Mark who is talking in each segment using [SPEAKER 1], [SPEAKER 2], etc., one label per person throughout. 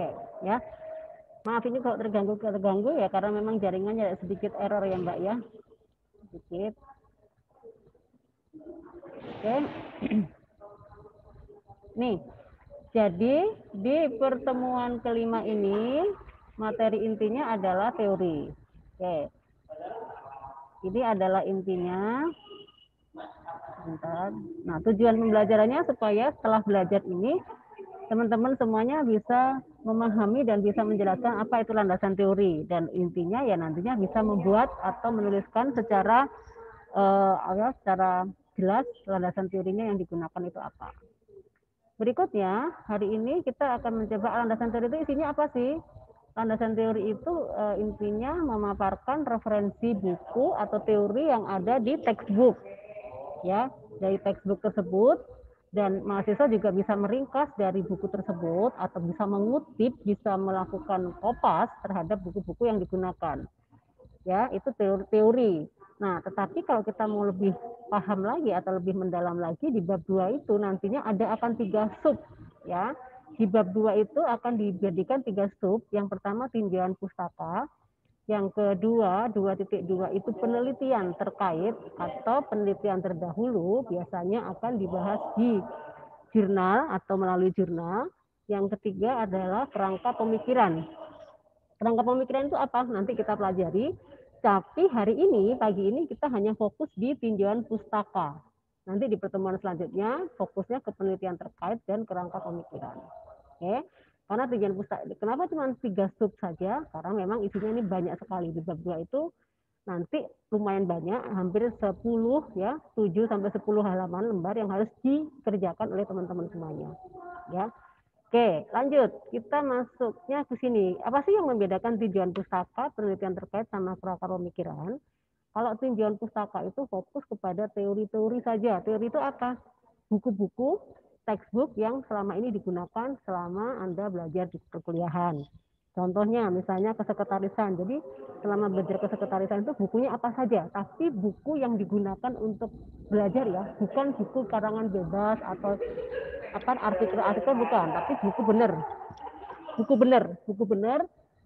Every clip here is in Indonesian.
[SPEAKER 1] pakai ya. Maaf ini kalau terganggu ya karena memang jaringannya ada sedikit error ya Mbak ya. Sedikit. Oke. Nih, jadi di pertemuan kelima ini materi intinya adalah teori. Oke. Ini adalah intinya. Bentar. Nah, tujuan pembelajarannya supaya setelah belajar ini teman-teman semuanya bisa memahami dan bisa menjelaskan apa itu landasan teori, dan intinya ya nantinya bisa membuat atau menuliskan secara secara jelas landasan teorinya yang digunakan itu apa. Berikutnya, hari ini kita akan mencoba landasan teori itu isinya apa sih? Landasan teori itu intinya memaparkan referensi buku atau teori yang ada di textbook. Ya, dari textbook tersebut, dan mahasiswa juga bisa meringkas dari buku tersebut atau bisa mengutip, bisa melakukan kopas terhadap buku-buku yang digunakan. Ya, itu teori. Nah, tetapi kalau kita mau lebih paham lagi atau lebih mendalam lagi di bab 2 itu nantinya akan 3 sub ya. Di bab 2 itu akan dijadikan 3 sub. Yang pertama tinjauan pustaka, yang kedua 2.2 itu penelitian terkait atau penelitian terdahulu, biasanya akan dibahas di jurnal atau melalui jurnal. Yang ketiga adalah kerangka pemikiran. Kerangka pemikiran itu apa? Nanti kita pelajari. Tapi hari ini, pagi ini kita hanya fokus di tinjauan pustaka. Nanti di pertemuan selanjutnya fokusnya ke penelitian terkait dan kerangka pemikiran. Oke. Karena tinjauan pustaka, kenapa cuma 3 sub saja? Karena memang isinya ini banyak sekali. Di bab 2 itu nanti lumayan banyak, hampir 10 ya, 7 sampai 10 halaman lembar yang harus dikerjakan oleh teman-teman semuanya. Ya. Oke, lanjut. Kita masuknya ke sini. Apa sih yang membedakan tinjauan pustaka, penelitian terkait sama kerangka pemikiran? Kalau tinjauan pustaka itu fokus kepada teori-teori saja. Teori itu apa? Buku-buku, textbook yang selama ini digunakan selama Anda belajar di perkuliahan. Contohnya misalnya kesekretarisan. Jadi selama belajar kesekretarisan itu bukunya apa saja, tapi buku yang digunakan untuk belajar ya, bukan buku karangan bebas atau apa artikel-artikel, bukan, tapi buku benar,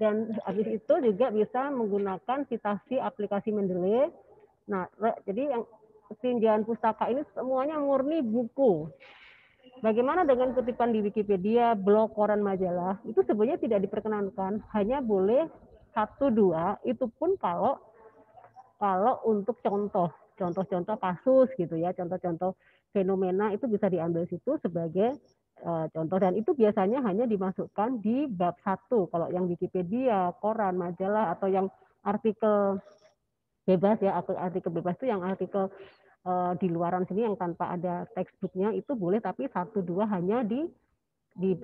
[SPEAKER 1] dan habis itu juga bisa menggunakan citasi aplikasi Mendeley. Nah, jadi yang tinjauan pustaka ini semuanya murni buku. Bagaimana dengan kutipan di Wikipedia, blog, koran, majalah? Itu sebenarnya tidak diperkenankan, hanya boleh 1-2, itu pun kalau untuk contoh-contoh kasus gitu ya, contoh-contoh fenomena itu bisa diambil situ sebagai contoh, dan itu biasanya hanya dimasukkan di bab 1. Kalau yang Wikipedia, koran, majalah atau yang artikel bebas ya, artikel bebas itu yang artikel di luaran sini yang tanpa ada textbooknya itu boleh, tapi 1-2 hanya di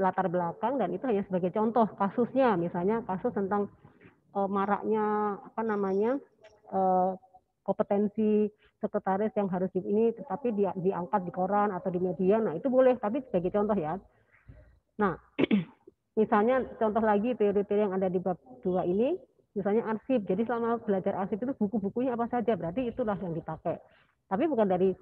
[SPEAKER 1] latar belakang, dan itu hanya sebagai contoh kasusnya, misalnya kasus tentang maraknya apa namanya kompetensi sekretaris yang harus ini tetapi diangkat di koran atau di media. Nah, itu boleh, tapi sebagai contoh ya. Nah, misalnya contoh lagi teori-teori yang ada di bab 2 ini, misalnya arsip. Jadi selama belajar arsip itu buku-bukunya apa saja, berarti itulah yang dipakai. Tapi bukan dari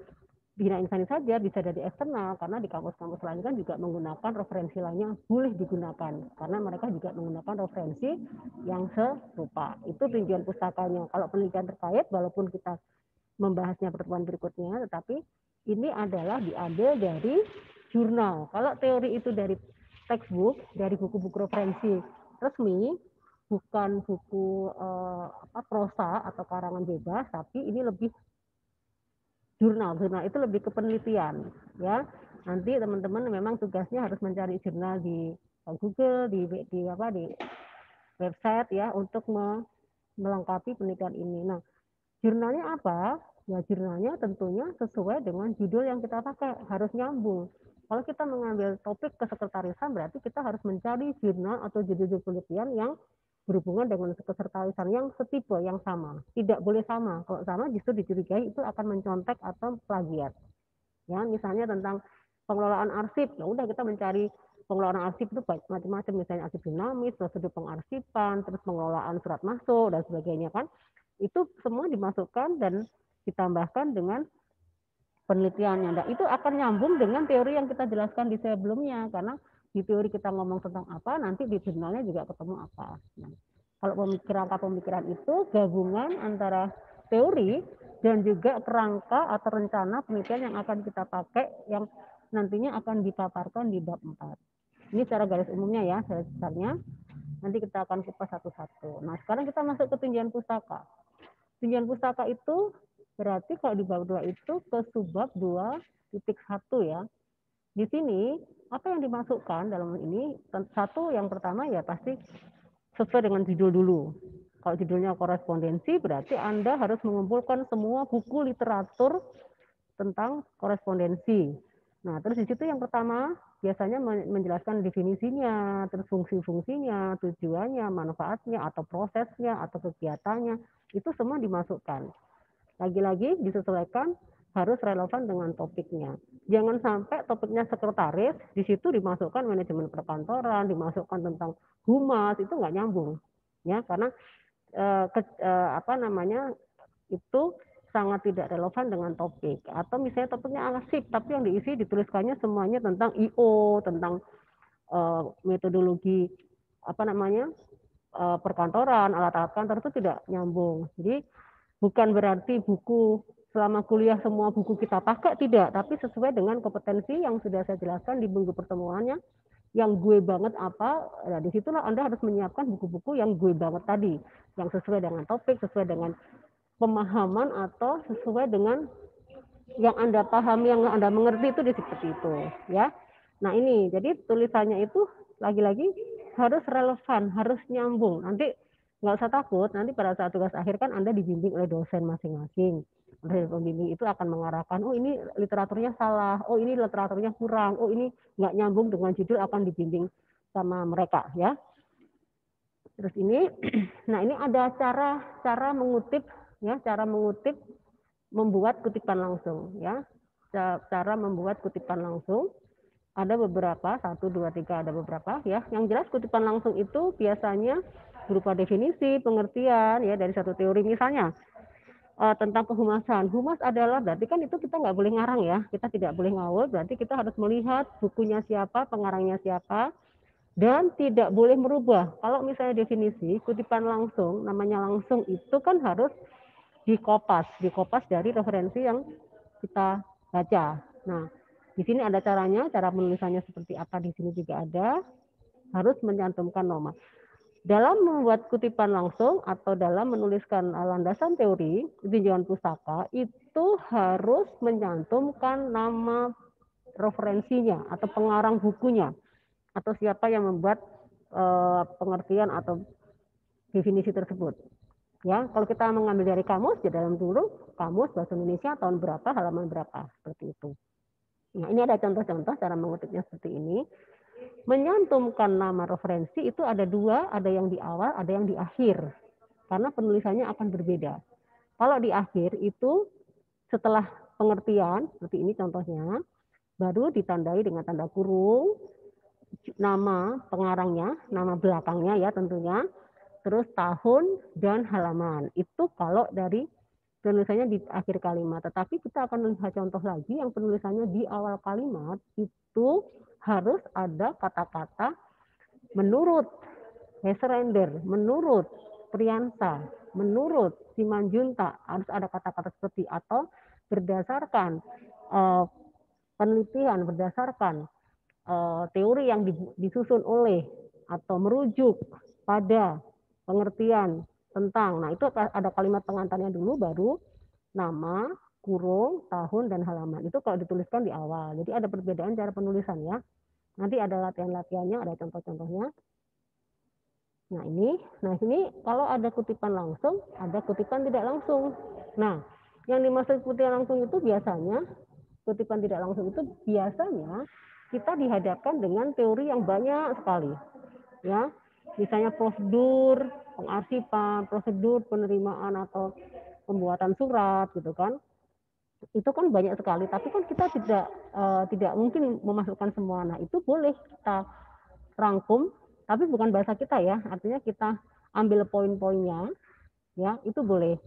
[SPEAKER 1] Bina Insani saja, bisa dari eksternal, karena di kampus-kampus lain kan juga menggunakan referensi lainnya, boleh digunakan, karena mereka juga menggunakan referensi yang serupa. Itu tinjauan pustakanya. Kalau penelitian terkait, walaupun kita membahasnya pertemuan berikutnya, tetapi ini adalah diambil dari jurnal. Kalau teori itu dari textbook, dari buku-buku referensi resmi, bukan buku prosa atau karangan bebas, tapi ini lebih jurnal itu lebih ke penelitian ya. Nanti teman-teman memang tugasnya harus mencari jurnal di Google, di website ya, untuk melengkapi penelitian ini. Nah, jurnalnya apa? Ya, jurnalnya tentunya sesuai dengan judul yang kita pakai, harus nyambung. Kalau kita mengambil topik kesekretarisan, berarti kita harus mencari jurnal atau judul penelitian yang berhubungan dengan kesekretarisan yang setipe, yang sama. Tidak boleh sama. Kalau sama justru dicurigai itu akan mencontek atau plagiat. Ya, misalnya tentang pengelolaan arsip, ya udah kita mencari pengelolaan arsip itu macam-macam, misalnya arsip dinamis, prosedur pengarsipan, terus pengelolaan surat masuk dan sebagainya kan. Itu semua dimasukkan dan ditambahkan dengan penelitiannya. Nah, itu akan nyambung dengan teori yang kita jelaskan di sebelumnya, karena di teori kita ngomong tentang apa, nanti di jurnalnya juga ketemu apa. Nah, kalau pemikiran itu gabungan antara teori dan juga kerangka atau rencana penelitian yang akan kita pakai, yang nantinya akan dipaparkan di bab 4. Ini secara garis umumnya ya, garis besarnya. Nanti kita akan kupas satu-satu. Nah, sekarang kita masuk ke tinjauan pustaka. Tinjauan pustaka itu berarti kalau di bab 2 itu ke subbab 2.1 ya. Di sini apa yang dimasukkan dalam ini? Satu, yang pertama ya pasti sesuai dengan judul dulu. Kalau judulnya korespondensi, berarti Anda harus mengumpulkan semua buku literatur tentang korespondensi. Nah, terus di situ yang pertama biasanya menjelaskan definisinya, terus fungsi-fungsinya, tujuannya, manfaatnya, atau prosesnya, atau kegiatannya. Itu semua dimasukkan. Lagi-lagi disesuaikan, harus relevan dengan topiknya. Jangan sampai topiknya sekretaris, di situ dimasukkan manajemen perkantoran, dimasukkan tentang humas, itu nggak nyambung. Ya, karena itu sangat tidak relevan dengan topik. Atau misalnya topiknya arsip, tapi yang diisi dituliskannya semuanya tentang IO, tentang metodologi perkantoran, alat-alat kantor, itu tidak nyambung. Jadi bukan berarti buku selama kuliah semua buku kita pakai, tidak, tapi sesuai dengan kompetensi yang sudah saya jelaskan di minggu pertemuannya. Yang gue banget apa, nah disitulah Anda harus menyiapkan buku-buku yang gue banget tadi, yang sesuai dengan topik, sesuai dengan pemahaman, atau sesuai dengan yang Anda pahami, yang Anda mengerti, itu di seperti itu ya. Nah ini, jadi tulisannya itu lagi-lagi harus relevan, harus nyambung. Nanti nggak usah takut, nanti pada saat tugas akhir kan Anda dibimbing oleh dosen masing-masing. Dari pembimbing itu akan mengarahkan, oh ini literaturnya salah, oh ini literaturnya kurang, oh ini nggak nyambung dengan judul, akan dibimbing sama mereka ya. Terus ini, nah ini ada cara mengutip ya, cara mengutip membuat kutipan langsung ya. Cara membuat kutipan langsung ada beberapa, 1, 2, 3, ada beberapa ya. Yang jelas kutipan langsung itu biasanya berupa definisi, pengertian ya dari satu teori, misalnya tentang kehumasan. Humas adalah, berarti kan itu kita nggak boleh ngarang ya, kita tidak boleh ngawur, berarti kita harus melihat bukunya siapa, pengarangnya siapa, dan tidak boleh merubah. Kalau misalnya definisi kutipan langsung, namanya langsung itu kan harus dikopas dari referensi yang kita baca. Nah, di sini ada caranya, cara penulisannya seperti apa, di sini juga ada, harus mencantumkan nomor. Dalam membuat kutipan langsung atau dalam menuliskan landasan teori tinjauan pustaka, itu harus mencantumkan nama referensinya atau pengarang bukunya, atau siapa yang membuat pengertian atau definisi tersebut. Ya, kalau kita mengambil dari kamus, di dalam dulu kamus bahasa Indonesia tahun berapa, halaman berapa, seperti itu. Nah, ini ada contoh-contoh cara mengutipnya seperti ini. Menyantumkan nama referensi itu ada dua, ada yang di awal, ada yang di akhir. Karena penulisannya akan berbeda. Kalau di akhir itu setelah pengertian, seperti ini contohnya, baru ditandai dengan tanda kurung, nama pengarangnya, nama belakangnya ya tentunya, terus tahun dan halaman. Itu kalau dari penulisannya di akhir kalimat. Tetapi kita akan melihat contoh lagi yang penulisannya di awal kalimat, itu harus ada kata-kata menurut Hesrender, menurut Priyansa, menurut Simanjunta, harus ada kata-kata seperti, atau berdasarkan penelitian, berdasarkan teori yang disusun oleh, atau merujuk pada pengertian tentang. Nah, itu ada kalimat pengantarnya dulu, baru nama, kurung, tahun, dan halaman. Itu kalau dituliskan di awal. Jadi ada perbedaan cara penulisan ya. Nanti ada latihan-latihannya, ada contoh-contohnya. Nah ini kalau ada kutipan langsung, ada kutipan tidak langsung. Nah, yang dimaksud kutipan langsung itu biasanya, kutipan tidak langsung itu biasanya kita dihadapkan dengan teori yang banyak sekali. Ya, misalnya prosedur pengarsipan, prosedur penerimaan atau pembuatan surat gitu kan. Itu kan banyak sekali, tapi kan kita tidak mungkin memasukkan semua. Nah, itu boleh kita rangkum, tapi bukan bahasa kita ya. Artinya kita ambil poin-poinnya, ya, itu boleh.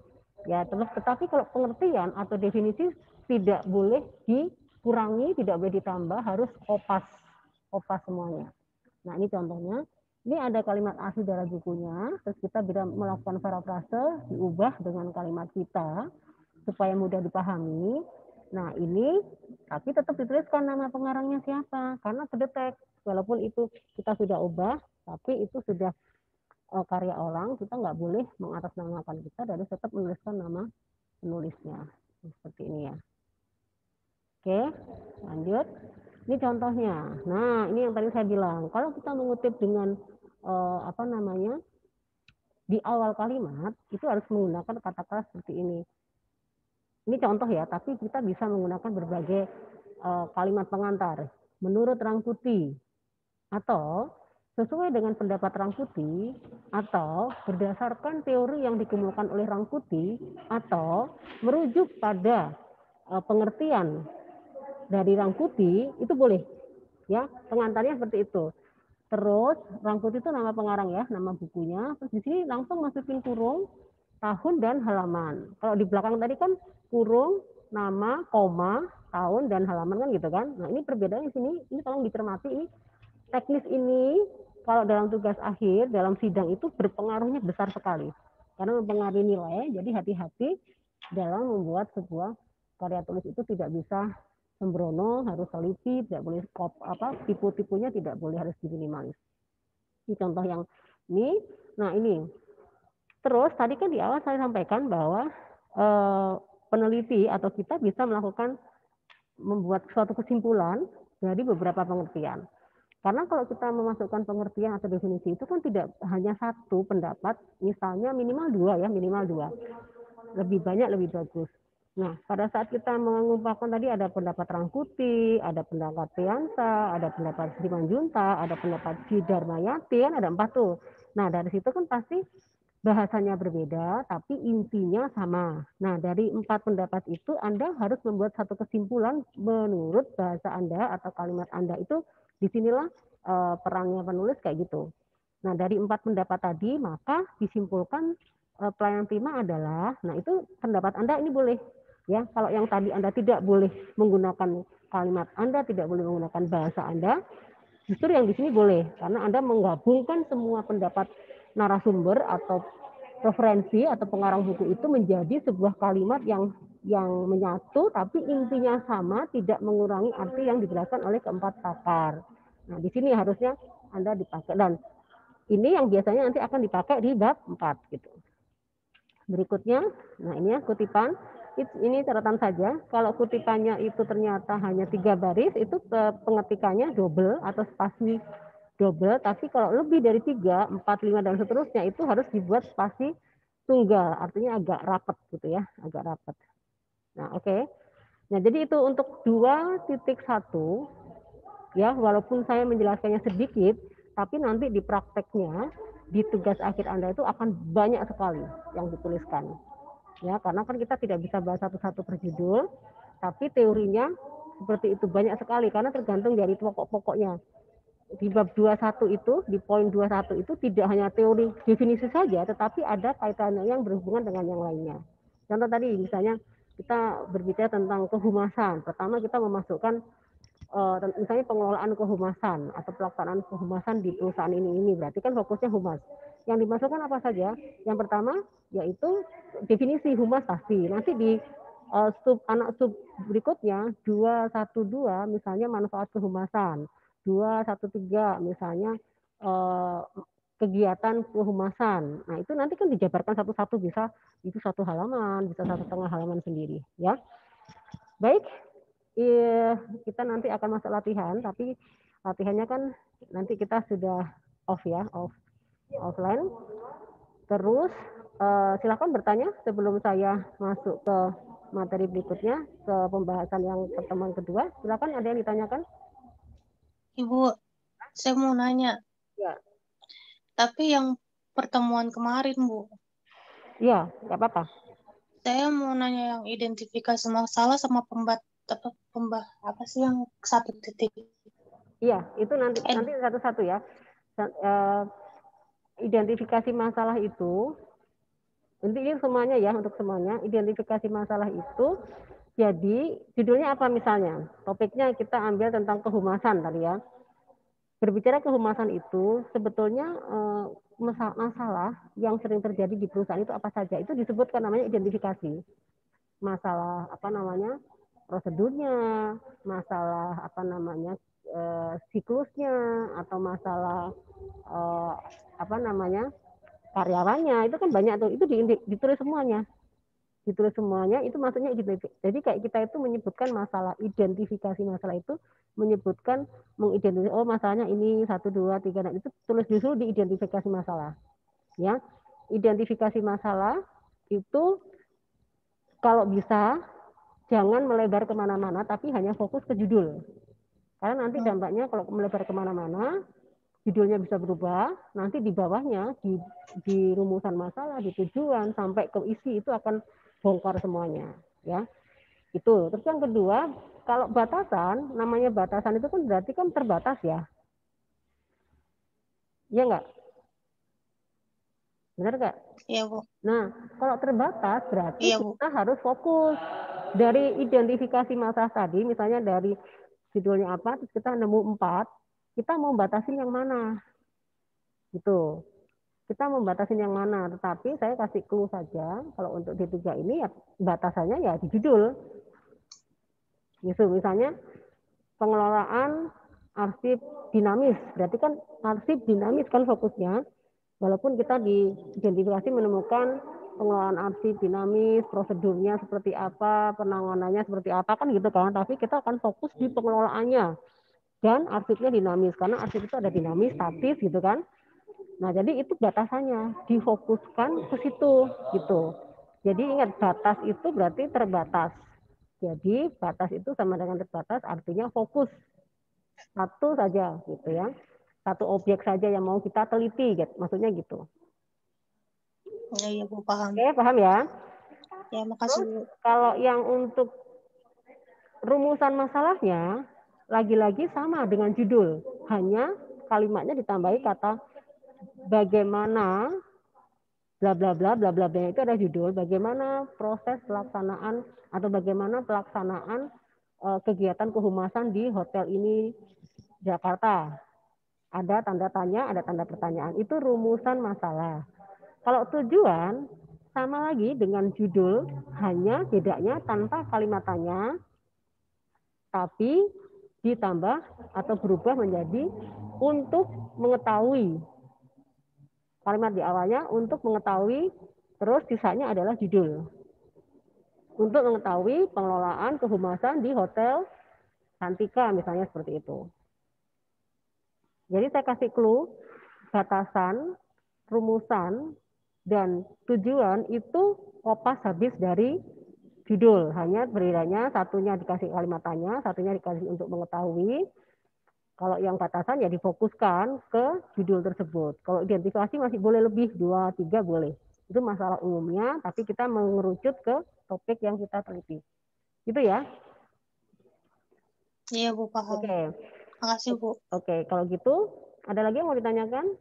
[SPEAKER 1] Ya, tetapi kalau pengertian atau definisi tidak boleh dikurangi, tidak boleh ditambah, harus kopas semuanya. Nah, ini contohnya. Ini ada kalimat asli dari bukunya, terus kita bisa melakukan parafrase, diubah dengan kalimat kita, supaya mudah dipahami. Nah, ini tapi tetap dituliskan nama pengarangnya siapa, karena terdetek. Walaupun itu kita sudah ubah, tapi itu sudah karya orang, kita nggak boleh mengatasnamakan kita, dan tetap menuliskan nama penulisnya. Seperti ini ya. Oke, lanjut. Ini contohnya. Nah, ini yang tadi saya bilang. Kalau kita mengutip dengan apa namanya, di awal kalimat, itu harus menggunakan kata-kata seperti ini. Ini contoh ya, tapi kita bisa menggunakan berbagai kalimat pengantar. Menurut Rangkuti, atau sesuai dengan pendapat Rangkuti, atau berdasarkan teori yang dikemukakan oleh Rangkuti, atau merujuk pada pengertian dari Rangkuti, itu boleh. Ya, pengantarnya seperti itu. Terus Rangkuti itu nama pengarang ya, nama bukunya. Terus di sini langsung masukin kurung tahun dan halaman. Kalau di belakang tadi kan kurung, nama, koma, tahun dan halaman kan gitu kan. Nah, ini perbedaannya di sini, ini tolong dicermati, ini teknis ini kalau dalam tugas akhir, dalam sidang itu berpengaruhnya besar sekali. Karena mempengaruhi nilai, jadi hati-hati dalam membuat sebuah karya tulis itu tidak bisa sembrono, harus teliti, tidak boleh tipu-tipunya tidak boleh, harus diminimalis. Ini contoh yang ini. Nah, ini. Terus tadi kan di awal saya sampaikan bahwa peneliti atau kita bisa melakukan membuat suatu kesimpulan dari beberapa pengertian. Karena kalau kita memasukkan pengertian atau definisi itu kan tidak hanya satu pendapat, misalnya minimal dua ya, minimal dua. Lebih banyak lebih bagus. Nah, pada saat kita mengumpulkan tadi ada pendapat Rangkuti, ada pendapat Priyansa, ada pendapat Simanjuntak, ada pendapat Sidarmayati, kan ada 4 tuh. Nah, dari situ kan pasti bahasanya berbeda, tapi intinya sama. Nah, dari 4 pendapat itu Anda harus membuat satu kesimpulan menurut bahasa Anda atau kalimat Anda itu. Disinilah perannya penulis kayak gitu. Nah, dari 4 pendapat tadi, maka disimpulkan pelayanan prima adalah, nah itu pendapat Anda ini boleh. Ya, kalau yang tadi Anda tidak boleh menggunakan kalimat Anda, tidak boleh menggunakan bahasa Anda, justru yang di sini boleh, karena Anda menggabungkan semua pendapat narasumber atau referensi atau pengarang buku itu menjadi sebuah kalimat yang menyatu, tapi intinya sama, tidak mengurangi arti yang dijelaskan oleh keempat pakar. Nah, di sini harusnya Anda dipakai, dan ini yang biasanya nanti akan dipakai di bab 4 gitu. Berikutnya, nah ini ya kutipan. Ini catatan saja. Kalau kutipannya itu ternyata hanya 3 baris, itu pengetikannya double atau spasi double. Tapi kalau lebih dari 3, 4, 5 dan seterusnya itu harus dibuat spasi tunggal. Artinya agak rapat gitu ya, agak rapat. Nah, oke. Nah, jadi itu untuk 2.1 ya, walaupun saya menjelaskannya sedikit, tapi nanti di prakteknya di tugas akhir Anda itu akan banyak sekali yang dituliskan. Ya, karena kan kita tidak bisa bahas satu-satu per judul, tapi teorinya seperti itu banyak sekali karena tergantung dari pokok-pokoknya. Di bab 21 itu, di poin 21 itu tidak hanya teori definisi saja, tetapi ada kaitannya yang berhubungan dengan yang lainnya. Contoh tadi misalnya kita berbicara tentang kehumasan. Pertama kita memasukkan misalnya pengelolaan kehumasan atau pelaksanaan kehumasan di perusahaan ini berarti kan fokusnya humas. Yang dimasukkan apa saja? Yang pertama yaitu definisi humas pasti. Nanti di sub berikutnya 212 misalnya manfaat kehumasan, 213 misalnya kegiatan kehumasan. Nah, itu nanti kan dijabarkan satu-satu, bisa itu 1 halaman, bisa 1,5 halaman sendiri ya. Baik, kita nanti akan masuk latihan, tapi latihannya kan nanti kita sudah offline. Terus silakan bertanya sebelum saya masuk ke materi berikutnya, ke pembahasan yang pertemuan kedua. Silakan, ada yang ditanyakan?
[SPEAKER 2] Ibu, saya mau nanya.
[SPEAKER 1] Ya.
[SPEAKER 2] Tapi yang pertemuan kemarin, Bu.
[SPEAKER 1] Iya, nggak apa-apa.
[SPEAKER 2] Saya mau nanya yang identifikasi masalah sama apa sih yang 1 titik?
[SPEAKER 1] Iya, itu nanti satu-satu ya. Identifikasi masalah itu, ini semuanya ya, untuk semuanya. Identifikasi masalah itu, jadi judulnya apa misalnya? Topiknya kita ambil tentang kehumasan tadi ya. berbicara kehumasan itu sebetulnya masalah yang sering terjadi di perusahaan itu apa saja, itu disebutkan namanya identifikasi. Masalah apa namanya prosedurnya, masalah apa namanya siklusnya, atau masalah apa namanya karyawannya, itu kan banyak tuh, itu ditulis semuanya. Ditulis semuanya itu maksudnya jadi kayak kita itu menyebutkan masalah, identifikasi masalah itu menyebutkan mengidentifikasi, oh masalahnya ini 1 2 3, nah itu tulis dulu di identifikasi masalah ya. Identifikasi masalah itu kalau bisa jangan melebar kemana-mana tapi hanya fokus ke judul, karena nanti dampaknya kalau melebar kemana-mana judulnya bisa berubah, nanti di bawahnya di rumusan masalah, di tujuan sampai ke isi itu akan bongkar semuanya ya. Itu. Terus yang kedua, kalau batasan, namanya batasan itu kan berarti kan terbatas ya. Iya enggak? Benar enggak?
[SPEAKER 2] Iya, Bu.
[SPEAKER 1] Nah, kalau terbatas berarti
[SPEAKER 2] Iya, Bu.
[SPEAKER 1] kita harus fokus. Dari identifikasi masalah tadi, misalnya dari judulnya apa, terus kita nemu 4, kita mau batasin yang mana? Gitu. Kita membatasin yang mana, tetapi saya kasih clue saja, kalau untuk D3 ini ya batasannya ya di judul. Gitu, misalnya pengelolaan arsip dinamis, berarti kan arsip dinamis kan fokusnya, walaupun kita diidentifikasi menemukan pengelolaan arsip dinamis, prosedurnya seperti apa, penanganannya seperti apa kan gitu kan, tapi kita akan fokus di pengelolaannya dan arsipnya dinamis, karena arsip itu ada dinamis, statis gitu kan. Nah, jadi itu batasannya, difokuskan ke situ gitu. Jadi ingat, batas itu berarti terbatas. Jadi batas itu sama dengan terbatas, artinya fokus satu saja gitu ya. Satu objek saja yang mau kita teliti, gitu. Maksudnya gitu.
[SPEAKER 2] Iya, Bu, paham.
[SPEAKER 1] Oke, paham ya?
[SPEAKER 2] Ya, makasih, Bu.
[SPEAKER 1] Kalau yang untuk rumusan masalahnya, lagi-lagi sama dengan judul. Hanya kalimatnya ditambahi kata bagaimana bla bla bla bla bla bla, itu ada judul, bagaimana proses pelaksanaan atau bagaimana pelaksanaan kegiatan kehumasan di hotel ini Jakarta. Ada tanda tanya, ada tanda pertanyaan. Itu rumusan masalah. Kalau tujuan sama lagi dengan judul, hanya bedanya tanpa kalimat tanya, tapi ditambah atau berubah menjadi untuk mengetahui. Kalimat di awalnya untuk mengetahui, terus sisanya adalah judul. Untuk mengetahui pengelolaan kehumasan di Hotel Santika, misalnya seperti itu. Jadi saya kasih clue, batasan, rumusan, dan tujuan itu kopas habis dari judul. Hanya berbedanya satunya dikasih kalimat tanya, satunya dikasih untuk mengetahui. Kalau yang batasan ya difokuskan ke judul tersebut. Kalau identifikasi masih boleh lebih, 2, 3 boleh. Itu masalah umumnya, tapi kita mengerucut ke topik yang kita teliti. Gitu ya.
[SPEAKER 2] Iya, Bu, paham.
[SPEAKER 1] Oke.
[SPEAKER 2] Makasih, Bu.
[SPEAKER 1] Oke, kalau gitu ada lagi yang mau ditanyakan?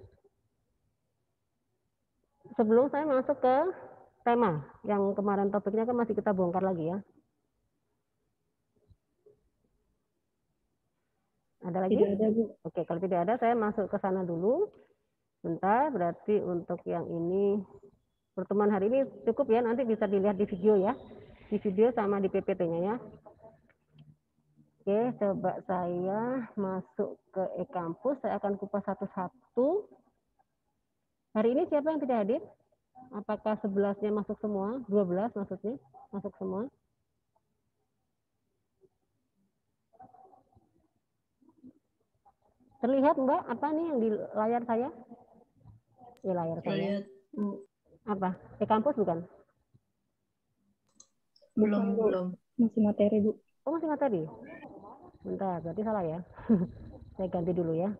[SPEAKER 1] Sebelum saya masuk ke tema yang kemarin topiknya kan masih kita bongkar lagi ya. Ada lagi?
[SPEAKER 3] Tidak ada, Bu.
[SPEAKER 1] Oke, kalau tidak ada saya masuk ke sana dulu. Bentar, berarti untuk yang ini pertemuan hari ini cukup ya, nanti bisa dilihat di video ya. Di video sama di PPT-nya ya. Oke, coba saya masuk ke e-kampus, saya akan kupas satu-satu. Hari ini siapa yang tidak hadir? Apakah 11-nya masuk semua? 12 maksudnya? Masuk semua? Terlihat Mbak, apa nih yang di layar saya? Di layar saya.
[SPEAKER 3] Lihat, Bu.
[SPEAKER 1] Apa? E-kampus bukan?
[SPEAKER 3] Belum, Bu.
[SPEAKER 2] Belum.
[SPEAKER 3] Masih materi, Bu.
[SPEAKER 1] Oh, masih materi? Bentar, berarti salah ya. Saya ganti dulu ya.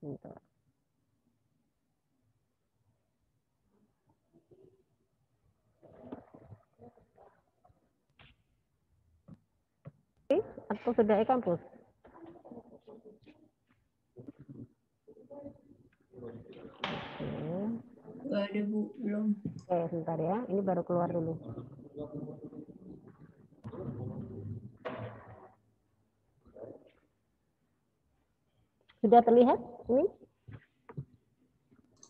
[SPEAKER 1] Bentar. Atau sudah e-kampus?
[SPEAKER 3] Gak ada, Bu. Belum.
[SPEAKER 1] Oke, sebentar ya. Ini baru keluar dulu. Sudah terlihat ini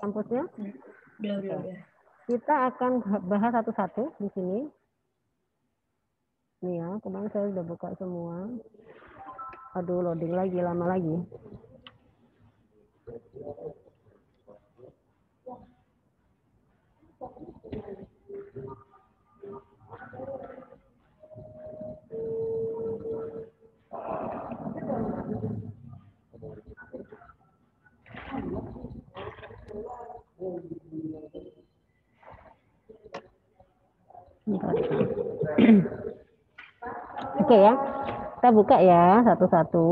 [SPEAKER 1] kampusnya?
[SPEAKER 3] Udah.
[SPEAKER 1] Kita akan bahas satu-satu di sini. Nih ya, kemarin saya sudah buka semua. Aduh, loading lagi, lama lagi. Oke ya, kita buka ya satu-satu.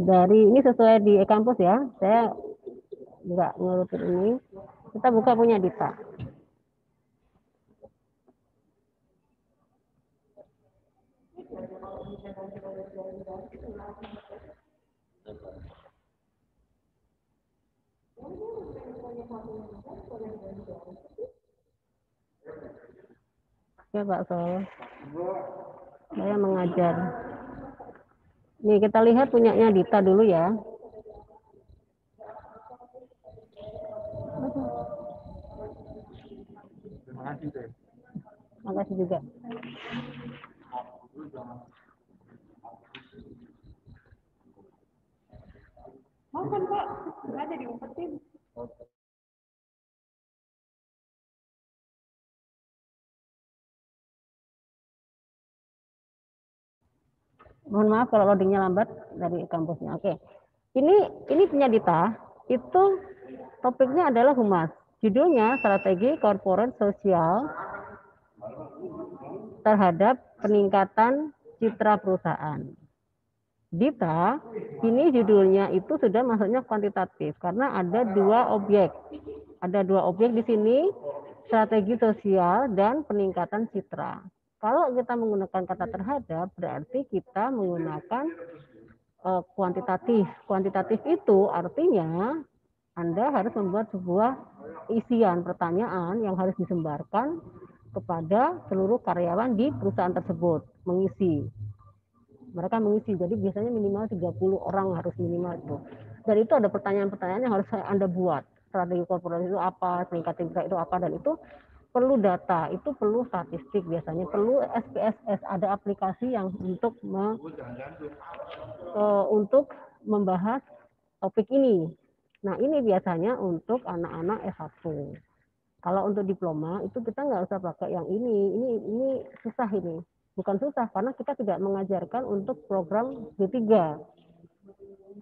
[SPEAKER 1] Dari ini sesuai di e-kampus ya, saya nggak ngurutin ini. Kita buka punya Dita. Ya Pak Sol, saya mengajar. Nih kita lihat punyanya Dita dulu ya. Terima kasih juga.
[SPEAKER 3] Makan, Pak. Nggak ada diumpetin.
[SPEAKER 1] Mohon maaf kalau loadingnya lambat dari kampusnya. Oke. Ini punya Dita. Itu topiknya adalah humas. Judulnya strategi corporate sosial terhadap peningkatan citra perusahaan. Dita, ini judulnya itu sudah masuknya kuantitatif karena ada dua objek. Ada dua objek di sini, strategi sosial dan peningkatan citra. Kalau kita menggunakan kata terhadap, berarti kita menggunakan kuantitatif. Kuantitatif itu artinya Anda harus membuat sebuah isian pertanyaan yang harus disebarkan kepada seluruh karyawan di perusahaan tersebut, mengisi. Mereka mengisi, jadi biasanya minimal 30 orang harus minimal itu. Dan itu ada pertanyaan-pertanyaan yang harus Anda buat. Strategi korporasi itu apa, peningkatan citra itu apa, dan itu perlu data, itu perlu statistik biasanya, perlu SPSS, ada aplikasi yang untuk membahas topik ini. Nah ini biasanya untuk anak-anak S1. Kalau untuk diploma itu kita nggak usah pakai yang ini susah ini. Bukan susah, karena kita tidak mengajarkan untuk program D3.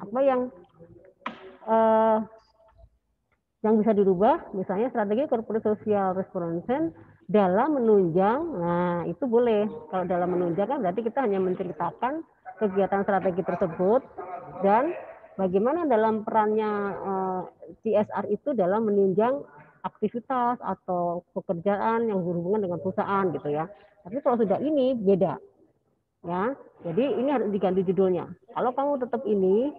[SPEAKER 1] Apa yang bisa dirubah, misalnya strategi corporate social response dalam menunjang, nah itu boleh. Kalau dalam menunjang kan berarti kita hanya menceritakan kegiatan strategi tersebut dan bagaimana dalam perannya CSR itu dalam menunjang aktivitas atau pekerjaan yang berhubungan dengan perusahaan gitu ya. Tapi kalau sudah ini beda, ya. Jadi ini harus diganti judulnya. Kalau kamu tetap ini,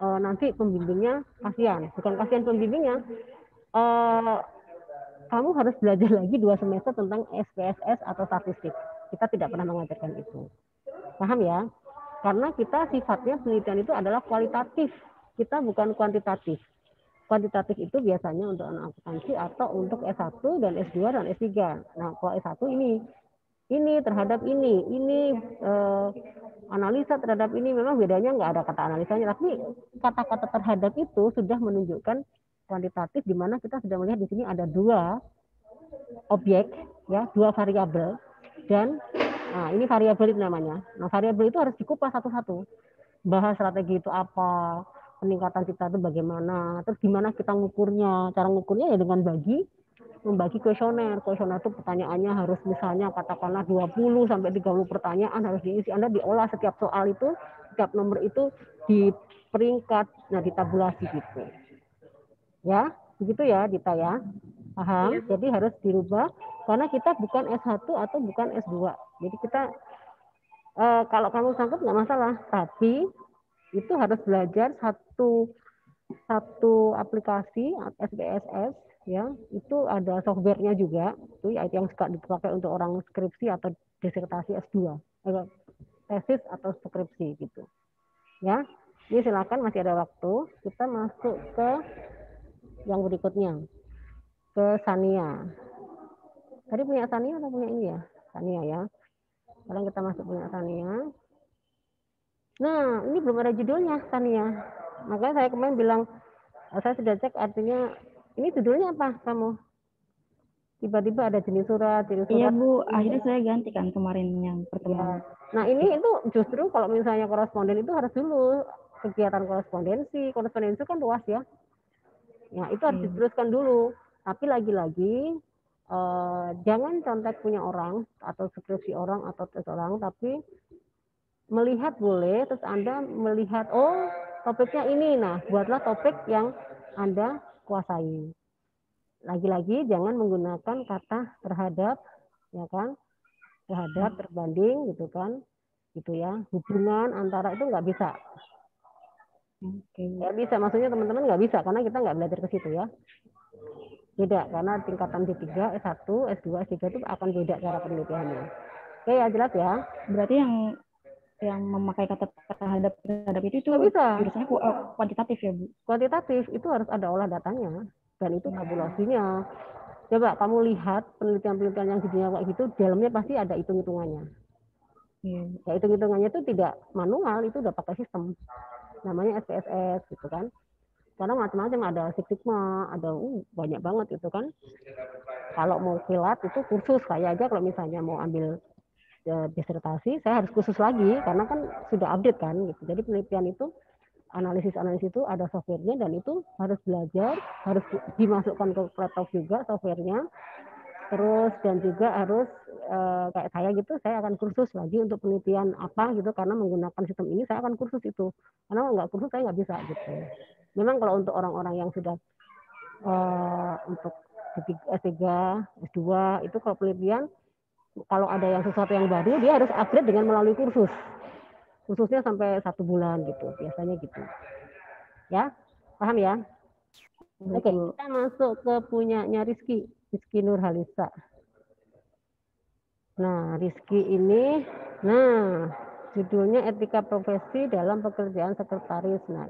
[SPEAKER 1] nanti pembimbingnya kasihan. Bukan kasihan pembimbingnya, kamu harus belajar lagi 2 semester tentang SPSS atau statistik. Kita tidak pernah mengajarkan itu. Paham ya? Karena kita sifatnya penelitian itu adalah kualitatif. Kita bukan kuantitatif. Kuantitatif itu biasanya untuk anak akuntansi atau untuk S1 dan S2 dan S3. Nah, kalau S1 ini terhadap ini analisa terhadap ini, memang bedanya nggak ada kata analisanya, tapi kata-kata terhadap itu sudah menunjukkan kuantitatif, di mana kita sudah melihat di sini ada 2 objek, ya, 2 variabel, dan nah ini variabel itu namanya. Nah variabel itu harus dikupas satu-satu. Bahas strategi itu apa, peningkatan citra itu bagaimana, terus gimana kita ngukurnya. Cara ngukurnya ya dengan membagi kuesioner. Kuesioner itu pertanyaannya harus misalnya katakanlah 20 sampai 30 pertanyaan harus diisi. Anda diolah setiap soal itu, setiap nomor itu di peringkat, nah ditabulasi gitu. Ya, begitu ya Dita ya. Paham? Jadi harus dirubah karena kita bukan S1 atau bukan S2. Jadi kita kalau kamu sanggup nggak masalah, tapi itu harus belajar satu aplikasi SPSS ya itu ada softwarenya juga, itu yang suka dipakai untuk orang skripsi atau disertasi S2, tesis atau skripsi gitu. Ya, ini silakan masih ada waktu. Kita masuk ke yang berikutnya, ke Sania. Tadi punya Sania atau punya ini ya? Sania ya. Sekarang kita masuk punya Sania. Nah, ini belum ada judulnya Sania. Makanya saya kemarin bilang, saya sudah cek artinya, ini judulnya apa kamu? Tiba-tiba ada jenis surat,
[SPEAKER 3] Iya Bu, akhirnya saya ganti kan kemarin yang pertemuan.
[SPEAKER 1] Nah ini itu justru kalau misalnya koresponden itu harus dulu kegiatan korespondensi kan luas ya. Ya itu harus diteruskan dulu. Tapi lagi-lagi jangan contek punya orang atau skripsi orang atau tes orang, tapi melihat boleh, terus Anda melihat oh topiknya ini, nah buatlah topik yang Anda kuasai. Lagi-lagi jangan menggunakan kata terhadap, ya kan, terhadap, terbanding gitu kan, gitu ya, hubungan antara itu nggak bisa. Nggak bisa, maksudnya teman-teman nggak bisa karena kita nggak belajar ke situ ya. Beda, karena tingkatan D3, S1, S2, S3 itu akan beda cara penelitiannya. Oke ya, jelas ya.
[SPEAKER 3] Berarti yang memakai kata terhadap itu
[SPEAKER 1] Nggak bisa.
[SPEAKER 3] jurusannya kuantitatif ya Bu?
[SPEAKER 1] Kuantitatif itu harus ada olah datanya dan itu tabulasinya. Coba kamu lihat penelitian-penelitian yang judulnya kayak gitu, dalamnya pasti ada hitung-hitungannya. Ya hitung-hitungannya itu tidak manual, itu udah pakai sistem. Namanya SPSS gitu kan. Karena macam-macam, ada Six Sigma, ada banyak banget itu kan. Kalau mau kilat itu kursus, kayak aja kalau misalnya mau ambil disertasi, saya harus khusus lagi karena kan sudah update kan gitu. Jadi penelitian itu analisis itu ada softwarenya dan itu harus belajar, harus dimasukkan ke laptop juga softwarenya. Terus dan juga harus kayak saya gitu, saya akan kursus lagi untuk penelitian apa gitu karena menggunakan sistem ini saya akan kursus itu. Karena nggak kursus saya nggak bisa gitu. Memang kalau untuk orang-orang yang sudah untuk S3, S2 itu kalau penelitian, kalau ada yang sesuatu yang baru dia harus upgrade dengan melalui kursus. Khususnya sampai 1 bulan gitu, biasanya gitu. Ya, paham ya? Oke, kita masuk ke punyanya Rizky Nurhalisa. Nah, Rizky ini, nah judulnya etika profesi dalam pekerjaan sekretaris. Nah,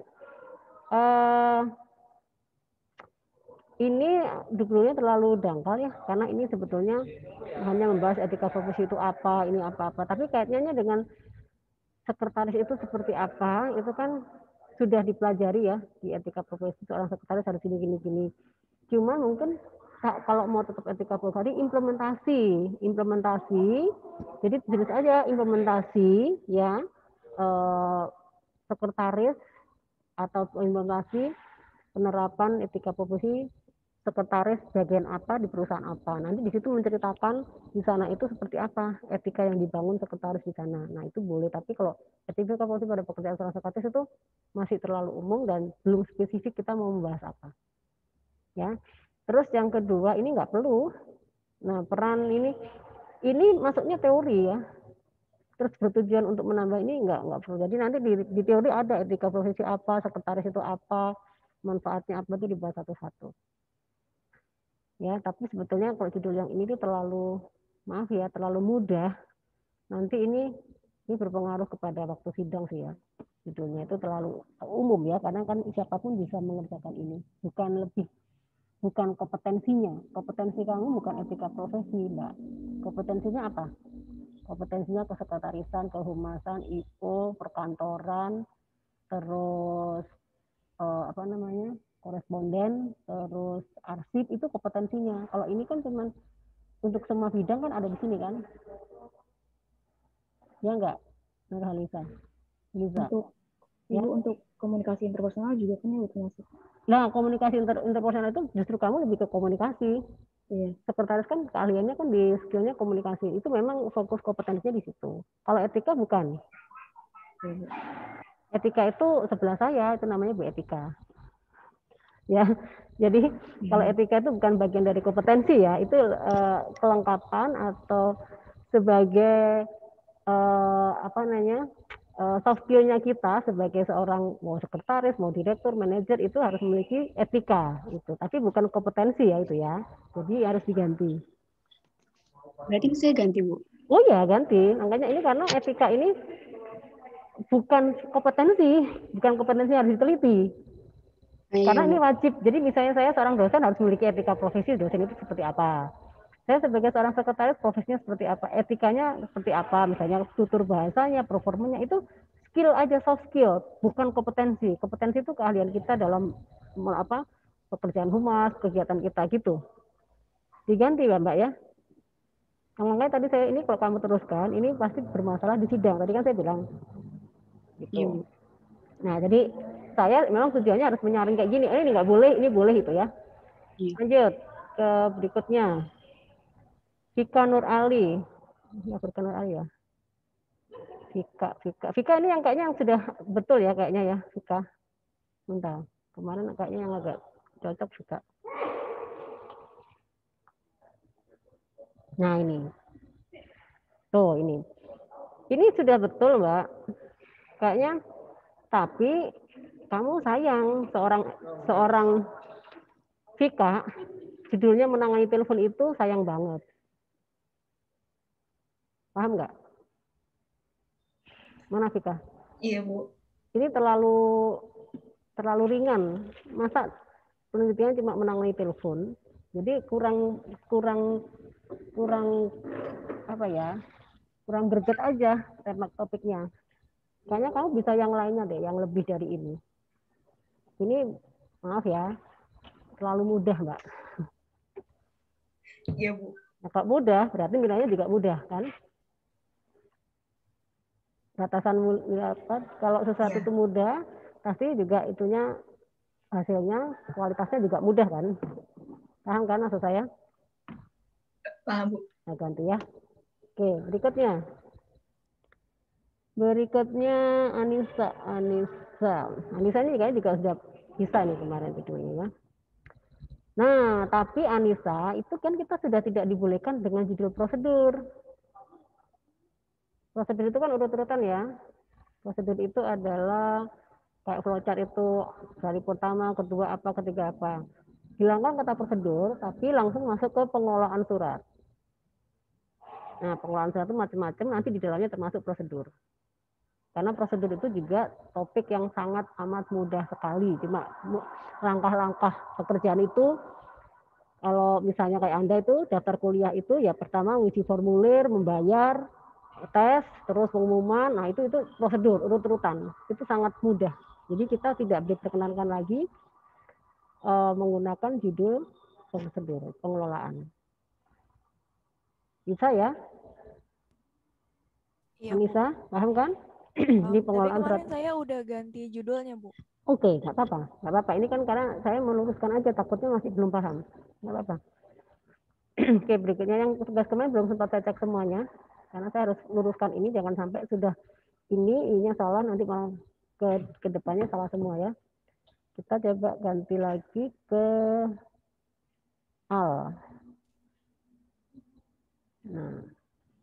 [SPEAKER 1] ini judulnya terlalu dangkal ya, karena ini sebetulnya hanya membahas etika profesi itu apa, ini apa-apa. Tapi kaitannya dengan sekretaris itu seperti apa, itu kan sudah dipelajari ya di etika profesi, seorang sekretaris harus gini. Cuma mungkin kalau mau tetap etika profesi, implementasi, jadi tulis aja implementasi ya, sekretaris atau implementasi penerapan etika profesi sekretaris bagian apa di perusahaan apa. Nanti di situ menceritakan di sana itu seperti apa etika yang dibangun sekretaris di sana. Nah itu boleh, tapi kalau etika profesi pada pekerjaan seorang sekretaris itu masih terlalu umum dan belum spesifik kita mau membahas apa. Ya. Terus yang kedua ini nggak perlu. Nah peran ini masuknya teori ya. Terus bertujuan untuk menambah ini nggak perlu. Jadi nanti di teori ada etika profesi apa, sekretaris itu apa, manfaatnya apa itu dibahas satu-satu. Ya, tapi sebetulnya kalau judul yang ini tuh terlalu, maaf ya, terlalu mudah. Nanti ini berpengaruh kepada waktu sidang sih ya. Judulnya itu terlalu umum ya, karena kan siapapun bisa mengerjakan ini. Bukan kompetensinya. Kompetensi kamu bukan etika profesi, Mbak. Kompetensinya apa? Kompetensinya kesekretarisan, kehumasan, IO, perkantoran, terus koresponden, terus arsip, itu kompetensinya. Kalau ini kan cuma untuk semua bidang kan ada di sini kan? Ya enggak, Nurhalisa? Bisa.
[SPEAKER 3] Ya? Untuk komunikasi interpersonal juga kan ya termasuk.
[SPEAKER 1] Nah, komunikasi interpersonal itu justru kamu lebih ke komunikasi. Iya. Sekretaris kan keahliannya kan di skillnya komunikasi. Itu memang fokus kompetensinya di situ. Kalau etika bukan. Iya. Etika itu sebelah saya, itu namanya Bu Etika. Ya, jadi kalau etika itu bukan bagian dari kompetensi ya, itu kelengkapan atau sebagai soft skill-nya kita sebagai seorang mau sekretaris, mau direktur, manajer itu harus memiliki etika itu. Tapi bukan kompetensi ya itu ya. Jadi harus diganti.
[SPEAKER 3] Berarti saya ganti, Bu.
[SPEAKER 1] Oh ya ganti. Makanya ini karena etika ini bukan kompetensi harus diteliti. Karena ini wajib. Jadi misalnya saya seorang dosen harus memiliki etika profesi dosen itu seperti apa. Saya sebagai seorang sekretaris profesinya seperti apa, etikanya seperti apa, misalnya tutur bahasanya, performanya itu skill aja, soft skill, bukan kompetensi. Kompetensi itu keahlian kita dalam apa pekerjaan humas, kegiatan kita gitu. Diganti ya Mbak ya. Makanya tadi saya ini kalau kamu teruskan, ini pasti bermasalah di sidang. Tadi kan saya bilang. Gitu. Nah jadi saya memang tujuannya harus menyaring kayak gini. Ini nggak boleh, ini boleh itu ya. Lanjut ke berikutnya. Vika Nur Ali. Ya, Vika Nur Ali ya. Vika ini yang kayaknya yang sudah betul ya kayaknya ya, Vika. Bentar. Kemarin kayaknya yang agak cocok Vika. Nah, ini. Tuh, ini. Ini sudah betul, Mbak. Kayaknya tapi kamu sayang seorang Vika judulnya menangani telepon itu sayang banget. Paham nggak? Mana Vika?
[SPEAKER 2] Iya, Bu.
[SPEAKER 1] Ini terlalu ringan. Masa penelitian cuma menangani telepon? Jadi kurang apa ya? Kurang greget aja tema topiknya. Kayaknya kamu bisa yang lainnya deh, yang lebih dari ini. Ini maaf ya, terlalu mudah, Mbak.
[SPEAKER 2] Iya, Bu.
[SPEAKER 1] Nah, kalau mudah berarti nilainya juga mudah kan? Batasan kalau sesuatu itu mudah, pasti juga itunya hasilnya kualitasnya juga mudah kan? Paham kan maksud saya?
[SPEAKER 2] Paham, Bu.
[SPEAKER 1] Nah, ganti ya. Oke, berikutnya. Anissa ini kayaknya juga sudah bisa nih kemarin judulnya. Nah, tapi Anissa itu kan kita sudah tidak dibolehkan dengan judul prosedur. Prosedur itu kan urut-urutan ya. Prosedur itu adalah kayak flowchart itu dari pertama, kedua apa, ketiga apa. Hilangkan kata prosedur, tapi langsung masuk ke pengelolaan surat. Nah, pengelolaan surat itu macam-macam, nanti di dalamnya termasuk prosedur. Karena prosedur itu juga topik yang sangat amat mudah sekali. Cuma langkah-langkah pekerjaan itu, kalau misalnya kayak Anda itu daftar kuliah itu ya pertama ngisi formulir, membayar, tes, terus pengumuman, nah itu prosedur urut-urutan. Itu sangat mudah. Jadi kita tidak diperkenankan lagi menggunakan judul prosedur pengelolaan. Bisa ya?
[SPEAKER 4] Iya,
[SPEAKER 1] Anissa, paham kan? Di pengelolaan
[SPEAKER 4] tapi kemarin
[SPEAKER 1] surat.
[SPEAKER 4] saya udah ganti judulnya, Bu.
[SPEAKER 1] Oke, nggak apa-apa, nggak apa-apa. Ini kan karena saya meluruskan aja, takutnya masih belum paham. Nggak apa-apa. Oke, berikutnya yang tugas kemarin belum sempat saya cek semuanya, karena saya harus luruskan ini, jangan sampai sudah ininya salah, nanti malah ke depannya salah semua ya. Kita coba ganti lagi ke al.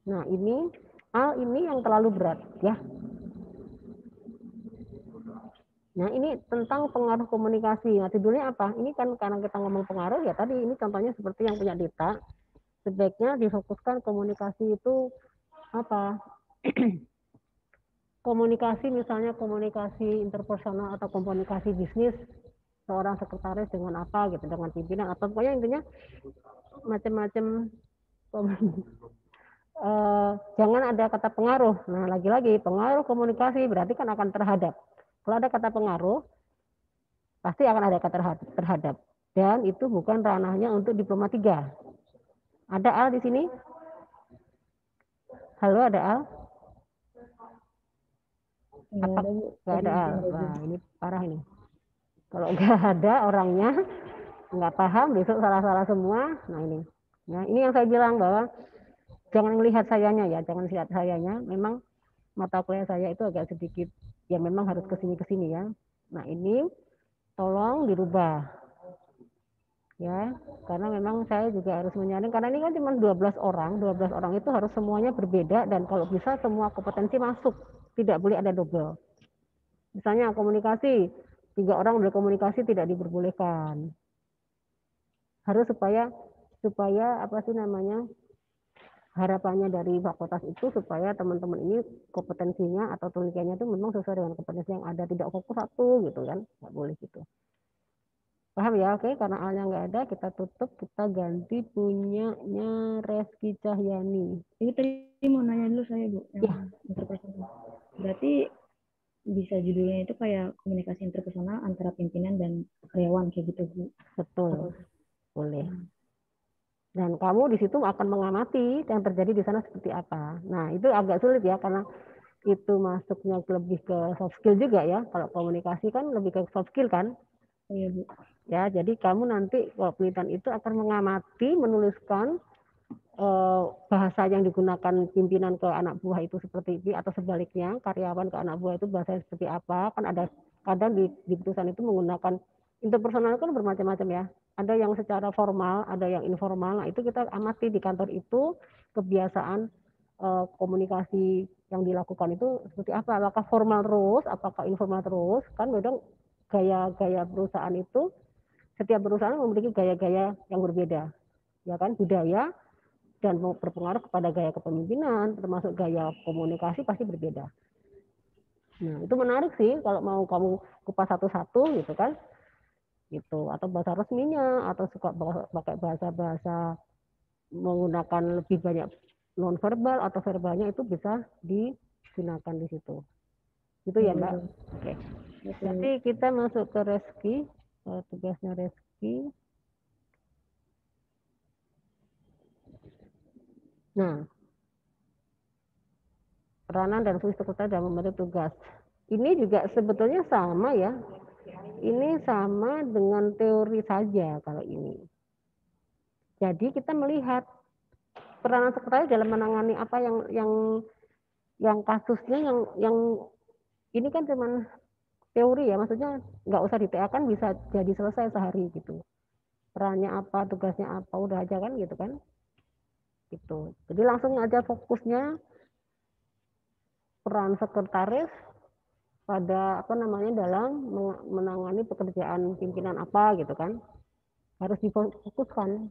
[SPEAKER 1] Nah ini al ini yang terlalu berat ya. Nah ini tentang pengaruh komunikasi. Nah judulnya apa? Ini kan karena kita ngomong pengaruh ya tadi ini contohnya seperti yang punya Dita. Sebaiknya difokuskan komunikasi itu apa? Komunikasi misalnya komunikasi interpersonal atau komunikasi bisnis seorang sekretaris dengan apa gitu, dengan pimpinan atau pokoknya intinya macam-macam. Jangan ada kata pengaruh. Nah lagi-lagi pengaruh komunikasi berarti kan akan terhadap. Kalau ada kata pengaruh pasti akan ada kata terhadap dan itu bukan ranahnya untuk diploma 3. Ada Al di sini? Halo, ada Al? Apa? Nggak ada Al. Wah, ini parah ini. Kalau nggak ada orangnya, nggak paham, besok salah-salah semua. Nah ini. Nah ini yang saya bilang bahwa jangan melihat sayanya ya, jangan lihat sayanya. Memang mata kuliah saya itu agak sedikit, ya memang harus kesini-kesini ya. Nah ini tolong dirubah. Ya, karena memang saya juga harus menyaring, karena ini kan cuma 12 orang itu harus semuanya berbeda dan kalau bisa semua kompetensi masuk. Tidak boleh ada double. Misalnya komunikasi, 3 orang berkomunikasi tidak diperbolehkan. Harus supaya apa sih namanya, harapannya dari fakultas itu supaya teman-teman ini kompetensinya atau penelitiannya itu memang sesuai dengan kompetensi yang ada, tidak fokus satu gitu kan, nggak boleh gitu. Paham ya? Oke, karena A-nya nggak ada, kita tutup, kita ganti punyanya Reski Cahyani.
[SPEAKER 3] Itu tadi mau nanya dulu saya, Bu, yang
[SPEAKER 1] Ya.
[SPEAKER 3] interpersonal. Berarti bisa judulnya itu kayak komunikasi interpersonal antara pimpinan dan karyawan kayak gitu, Bu.
[SPEAKER 1] Betul, boleh. Dan kamu di situ akan mengamati yang terjadi di sana seperti apa. Nah, itu agak sulit ya, karena itu masuknya lebih ke soft skill juga ya. Kalau komunikasi kan lebih ke soft skill kan.
[SPEAKER 3] Oh iya, Bu.
[SPEAKER 1] Ya, jadi kamu nanti kalau penelitian itu akan mengamati, menuliskan bahasa yang digunakan pimpinan ke anak buah itu seperti ini, atau sebaliknya karyawan ke anak buah itu bahasanya seperti apa. Kan ada kadang di putusan itu menggunakan interpersonal kan bermacam-macam ya. Ada yang secara formal, ada yang informal. Nah, itu kita amati di kantor itu kebiasaan komunikasi yang dilakukan itu seperti apa. Apakah formal terus, apakah informal terus. Kan kadang gaya-gaya perusahaan itu, setiap perusahaan memiliki gaya-gaya yang berbeda. Ya kan, budaya dan berpengaruh kepada gaya kepemimpinan, termasuk gaya komunikasi pasti berbeda. Nah, itu menarik sih kalau mau kamu kupas satu-satu gitu kan. Gitu, atau bahasa resminya, atau suka pakai bahasa-bahasa menggunakan lebih banyak non verbal atau verbalnya, itu bisa digunakan di situ. Gitu ya, Mbak. Oke. Nanti kita masuk ke Reski, tugasnya Reski. Nah, peranan dan fungsi sekretariat dalam membantu tugas. Ini juga sebetulnya sama ya. Ini sama dengan teori saja kalau ini. Jadi kita melihat peranan sekretariat dalam menangani apa yang kasusnya yang ini kan cuman teori ya, maksudnya nggak usah diteakan, bisa jadi selesai sehari gitu. Perannya apa, tugasnya apa, udah aja kan gitu kan. Gitu. Jadi langsung aja fokusnya peran sekretaris pada apa namanya dalam menangani pekerjaan pimpinan apa gitu kan. Harus difokuskan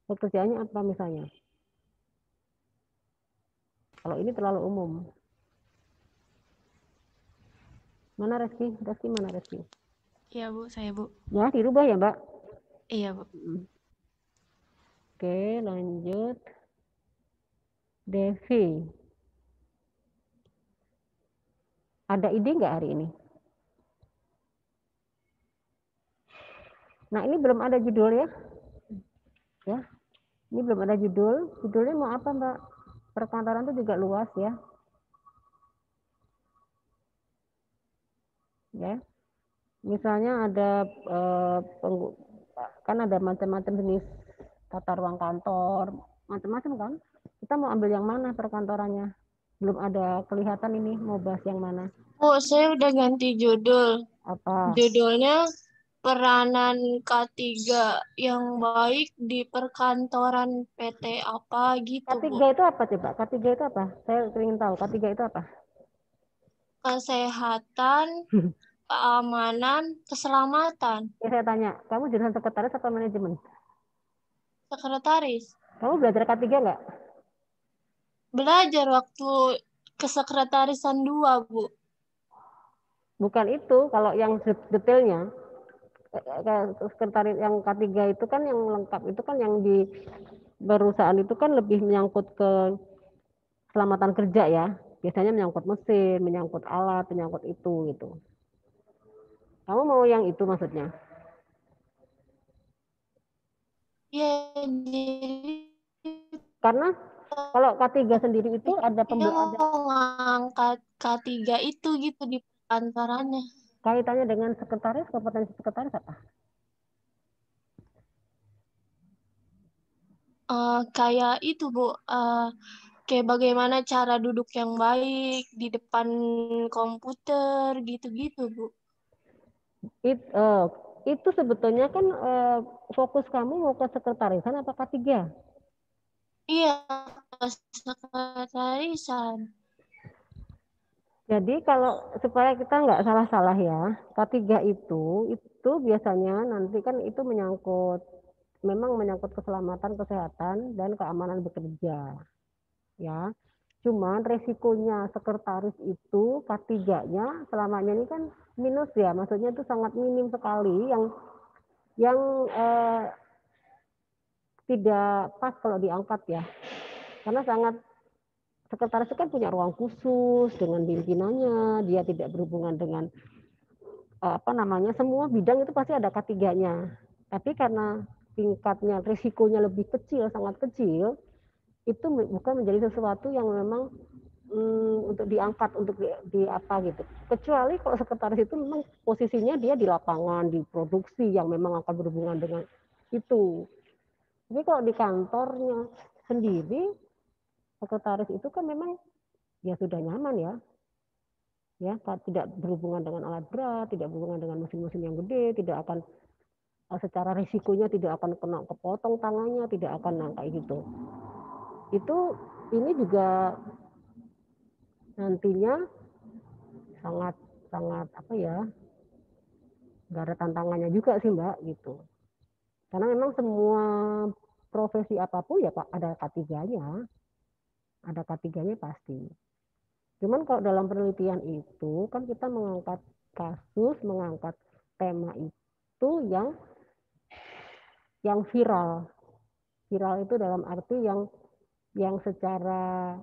[SPEAKER 1] pekerjaannya apa misalnya. Kalau ini terlalu umum. Mana Reski? Reski mana Reski?
[SPEAKER 2] Iya, Bu, saya, Bu.
[SPEAKER 1] Ya, dirubah ya, Mbak?
[SPEAKER 2] Iya, Bu.
[SPEAKER 1] Oke, lanjut. Devi. Ada ide nggak hari ini? Nah, ini belum ada judul ya. Ya, ini belum ada judul. Judulnya mau apa, Mbak? Perkantoran itu juga luas ya. Ya, misalnya ada kan ada macam-macam jenis tata ruang kantor, macam-macam kan. Kita mau ambil yang mana perkantorannya? Belum ada kelihatan ini mau bahas yang mana.
[SPEAKER 2] Bu, saya udah ganti judul.
[SPEAKER 1] Apa?
[SPEAKER 2] Judulnya peranan K3 yang baik di perkantoran PT apa gitu,
[SPEAKER 1] K3
[SPEAKER 2] Bu.
[SPEAKER 1] itu apa coba? K3 itu apa? Saya ingin tahu. K3 itu apa?
[SPEAKER 2] Kesehatan, keamanan, keselamatan.
[SPEAKER 1] Ya, saya tanya, kamu jurusan sekretaris atau manajemen?
[SPEAKER 2] Sekretaris.
[SPEAKER 1] Kamu belajar K3 nggak?
[SPEAKER 2] Belajar waktu kesekretarisan 2, Bu.
[SPEAKER 1] Bukan itu, kalau yang detailnya. Sekretaris yang K3 itu kan yang lengkap, itu kan yang di perusahaan itu kan lebih menyangkut ke keselamatan kerja ya. Biasanya menyangkut mesin, menyangkut alat, menyangkut itu gitu. Kamu mau yang itu maksudnya?
[SPEAKER 2] Ya, jadi
[SPEAKER 1] Karena kalau K3 sendiri itu ada
[SPEAKER 2] dia mau ngangkat K3 itu gitu di perkantorannya.
[SPEAKER 1] kaitannya dengan sekretaris, kompetensi sekretaris apa?
[SPEAKER 2] Kayak itu, Bu. Kayak bagaimana cara duduk yang baik di depan komputer gitu-gitu, Bu.
[SPEAKER 1] Itu sebetulnya kan fokus kamu mau ke sekretarisan apa K3?
[SPEAKER 2] Iya, kesekretarisan.
[SPEAKER 1] Jadi kalau supaya kita nggak salah-salah ya, K3 itu biasanya nanti kan itu memang menyangkut keselamatan, kesehatan, dan keamanan bekerja. Ya, cuman resikonya sekretaris itu K3-nya selamanya ini kan minus ya, maksudnya itu sangat minim sekali yang tidak pas kalau diangkat ya, karena sekretaris itu kan punya ruang khusus dengan pimpinannya, dia tidak berhubungan dengan semua bidang itu pasti ada K3-nya. Tapi karena tingkatnya risikonya lebih kecil, sangat kecil, itu bukan menjadi sesuatu yang memang untuk diangkat untuk di apa gitu. Kecuali kalau sekretaris itu memang posisinya dia di lapangan, di produksi yang memang akan berhubungan dengan itu. Tapi kalau di kantornya sendiri, sekretaris itu kan memang ya sudah nyaman ya, tidak berhubungan dengan alat berat, tidak berhubungan dengan mesin-mesin yang gede, tidak akan secara risikonya tidak akan kena kepotong tangannya, tidak akan kayak gitu. Ini juga nantinya sangat apa ya, nggak ada tantangannya juga sih Mbak gitu. Karena memang semua profesi apapun ya Pak ada K3-nya pasti. Cuman kalau dalam penelitian itu kan kita mengangkat kasus, mengangkat tema itu yang viral. Viral itu dalam arti yang secara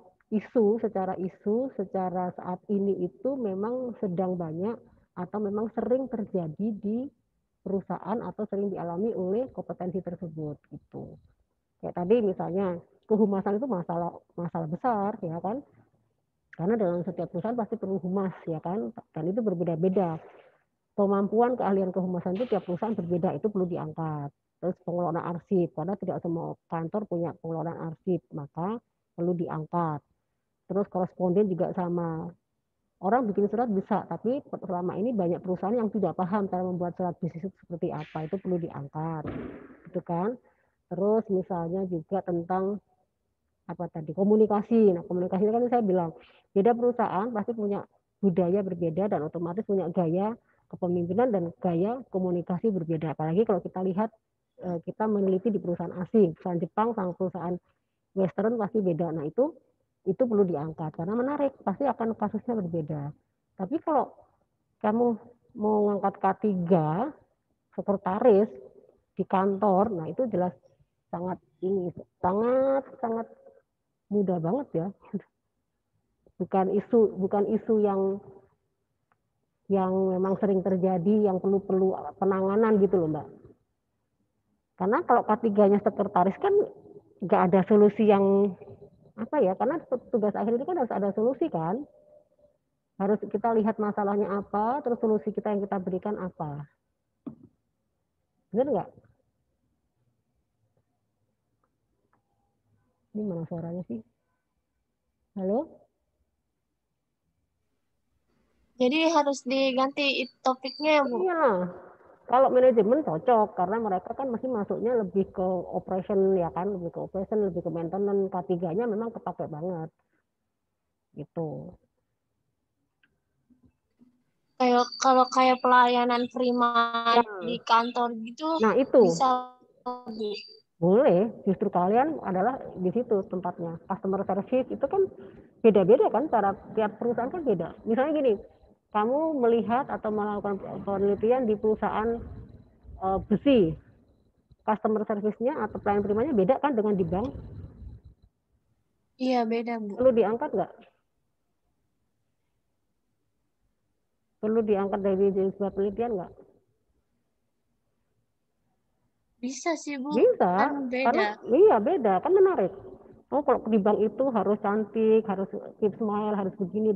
[SPEAKER 1] saat ini itu memang sedang banyak atau memang sering terjadi di perusahaan atau sering dialami oleh kompetensi tersebut gitu. Kayak tadi misalnya kehumasan itu masalah besar ya kan, karena dalam setiap perusahaan pasti perlu humas ya kan, dan itu berbeda-beda. Kemampuan keahlian kehumasan itu tiap perusahaan berbeda, itu perlu diangkat. Terus pengelolaan arsip, karena tidak semua kantor punya pengelolaan arsip, maka perlu diangkat. Terus koresponden juga sama. Orang bikin surat bisa, tapi selama ini banyak perusahaan yang tidak paham cara membuat surat bisnis itu seperti apa, itu perlu diangkat. Gitu kan. Terus misalnya juga tentang komunikasi. Nah, komunikasi kan saya bilang, beda perusahaan pasti punya budaya berbeda dan otomatis punya gaya kepemimpinan dan gaya komunikasi berbeda. Apalagi kalau kita lihat kita meneliti di perusahaan asing, perusahaan Jepang sama perusahaan Western pasti beda. Nah, itu perlu diangkat karena menarik, pasti akan kasusnya berbeda. Tapi kalau kamu mau ngangkat K3 sekretaris di kantor, nah itu jelas sangat sangat mudah banget ya. Bukan isu yang memang sering terjadi, yang perlu penanganan gitu loh Mbak. Karena kalau K3-nya sekretaris kan nggak ada solusi yang karena tugas akhir itu kan harus ada solusi kan. Harus kita lihat masalahnya apa, terus solusi kita yang kita berikan apa. Benar nggak? Ini mana suaranya sih? Halo?
[SPEAKER 2] Jadi harus diganti topiknya ya, Bu?
[SPEAKER 1] Iya, kalau manajemen cocok karena mereka kan masih masuknya lebih ke operation ya kan, lebih ke maintenance. K3-nya memang kepake banget. Gitu.
[SPEAKER 2] Kalau kayak pelayanan prima di kantor gitu,
[SPEAKER 1] Nah, itu
[SPEAKER 2] bisa, Bu?
[SPEAKER 1] boleh, justru kalian adalah di situ tempatnya. Customer service itu kan beda-beda kan, cara tiap perusahaan kan beda. Misalnya gini, kamu melihat atau melakukan penelitian di perusahaan besi, customer service-nya atau pelayanan primanya beda kan dengan di bank?
[SPEAKER 2] Iya, beda, Bu.
[SPEAKER 1] Perlu diangkat nggak? Perlu diangkat dari sebuah penelitian nggak?
[SPEAKER 2] Bisa sih, Bu.
[SPEAKER 1] Bisa,
[SPEAKER 2] Kan
[SPEAKER 1] karena
[SPEAKER 2] beda.
[SPEAKER 1] iya beda, kan menarik. Oh, kalau di bank itu harus cantik, harus keep smile, harus begini.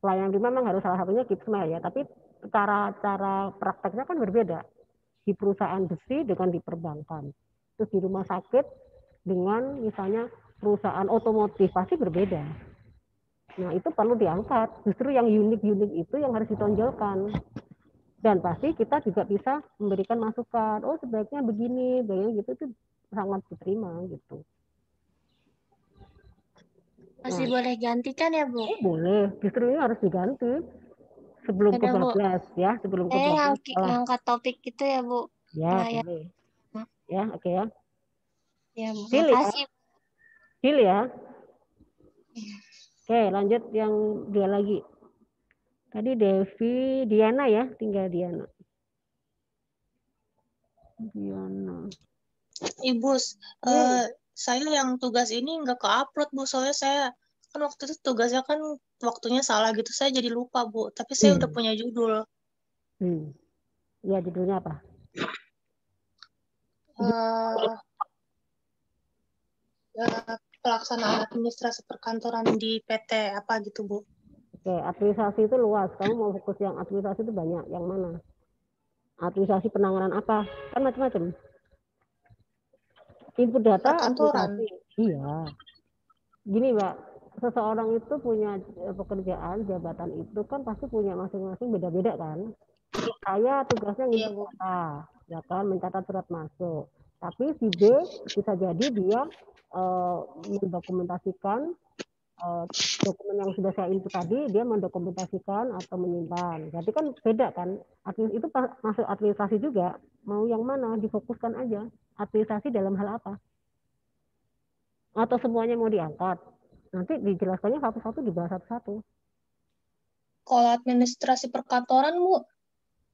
[SPEAKER 1] Pelayanan prima memang harus salah satunya keep smile ya, tapi cara prakteknya kan berbeda. Di perusahaan besi dengan di perbankan. Terus di rumah sakit dengan misalnya perusahaan otomotif pasti berbeda. Nah, itu perlu diangkat. Justru yang unik-unik itu yang harus ditonjolkan. Dan pasti kita juga bisa memberikan masukan. Oh, sebaiknya begini, begini gitu, itu sangat diterima gitu.
[SPEAKER 2] Masih
[SPEAKER 1] Nah,
[SPEAKER 2] boleh gantikan ya, Bu?
[SPEAKER 1] boleh. Justru ini harus diganti sebelum
[SPEAKER 2] Udah, Bu.
[SPEAKER 1] kebablas ya, sebelum
[SPEAKER 2] Saya
[SPEAKER 1] kebablas setelah.
[SPEAKER 2] ngangkat topik itu ya, Bu.
[SPEAKER 1] Ya,
[SPEAKER 2] Ya,
[SPEAKER 1] boleh. Ya, oke ya.
[SPEAKER 2] ya, Bu.
[SPEAKER 1] Deal ya,
[SPEAKER 2] Makasih.
[SPEAKER 1] deal ya. Oke, lanjut yang dua lagi. Tadi Devi, Diana ya, tinggal Diana. Diana.
[SPEAKER 5] Ibu,
[SPEAKER 1] Hmm.
[SPEAKER 5] saya yang tugas ini nggak ke-upload, Bu. Soalnya saya kan waktu itu tugasnya kan waktunya salah gitu. Saya jadi lupa, Bu. Tapi saya udah punya judul.
[SPEAKER 1] Ya, judulnya apa?
[SPEAKER 5] Pelaksanaan administrasi perkantoran di PT apa gitu, Bu.
[SPEAKER 1] Oke, administrasi itu luas. Kamu mau fokus yang administrasi itu banyak. Yang mana? Administrasi penanganan apa? Kan macam-macam. Input data,
[SPEAKER 5] Perkantoran.
[SPEAKER 1] administrasi. Iya. Gini, Mbak. Seseorang itu punya pekerjaan, jabatan itu kan pasti punya masing-masing beda-beda kan. Saya tugasnya
[SPEAKER 5] Iya,
[SPEAKER 1] nginput
[SPEAKER 5] Bu.
[SPEAKER 1] data, ya kan, mencatat surat masuk. Tapi si B bisa jadi dia mendokumentasikan dokumen yang sudah saya input tadi, dia mendokumentasikan atau menyimpan. Berarti kan beda kan. Itu masuk administrasi juga. Mau yang mana, difokuskan aja. Administrasi dalam hal apa? Atau semuanya mau diangkat. Nanti dijelaskannya satu-satu, dibahas satu-satu.
[SPEAKER 5] Kalau administrasi perkantoran, Bu.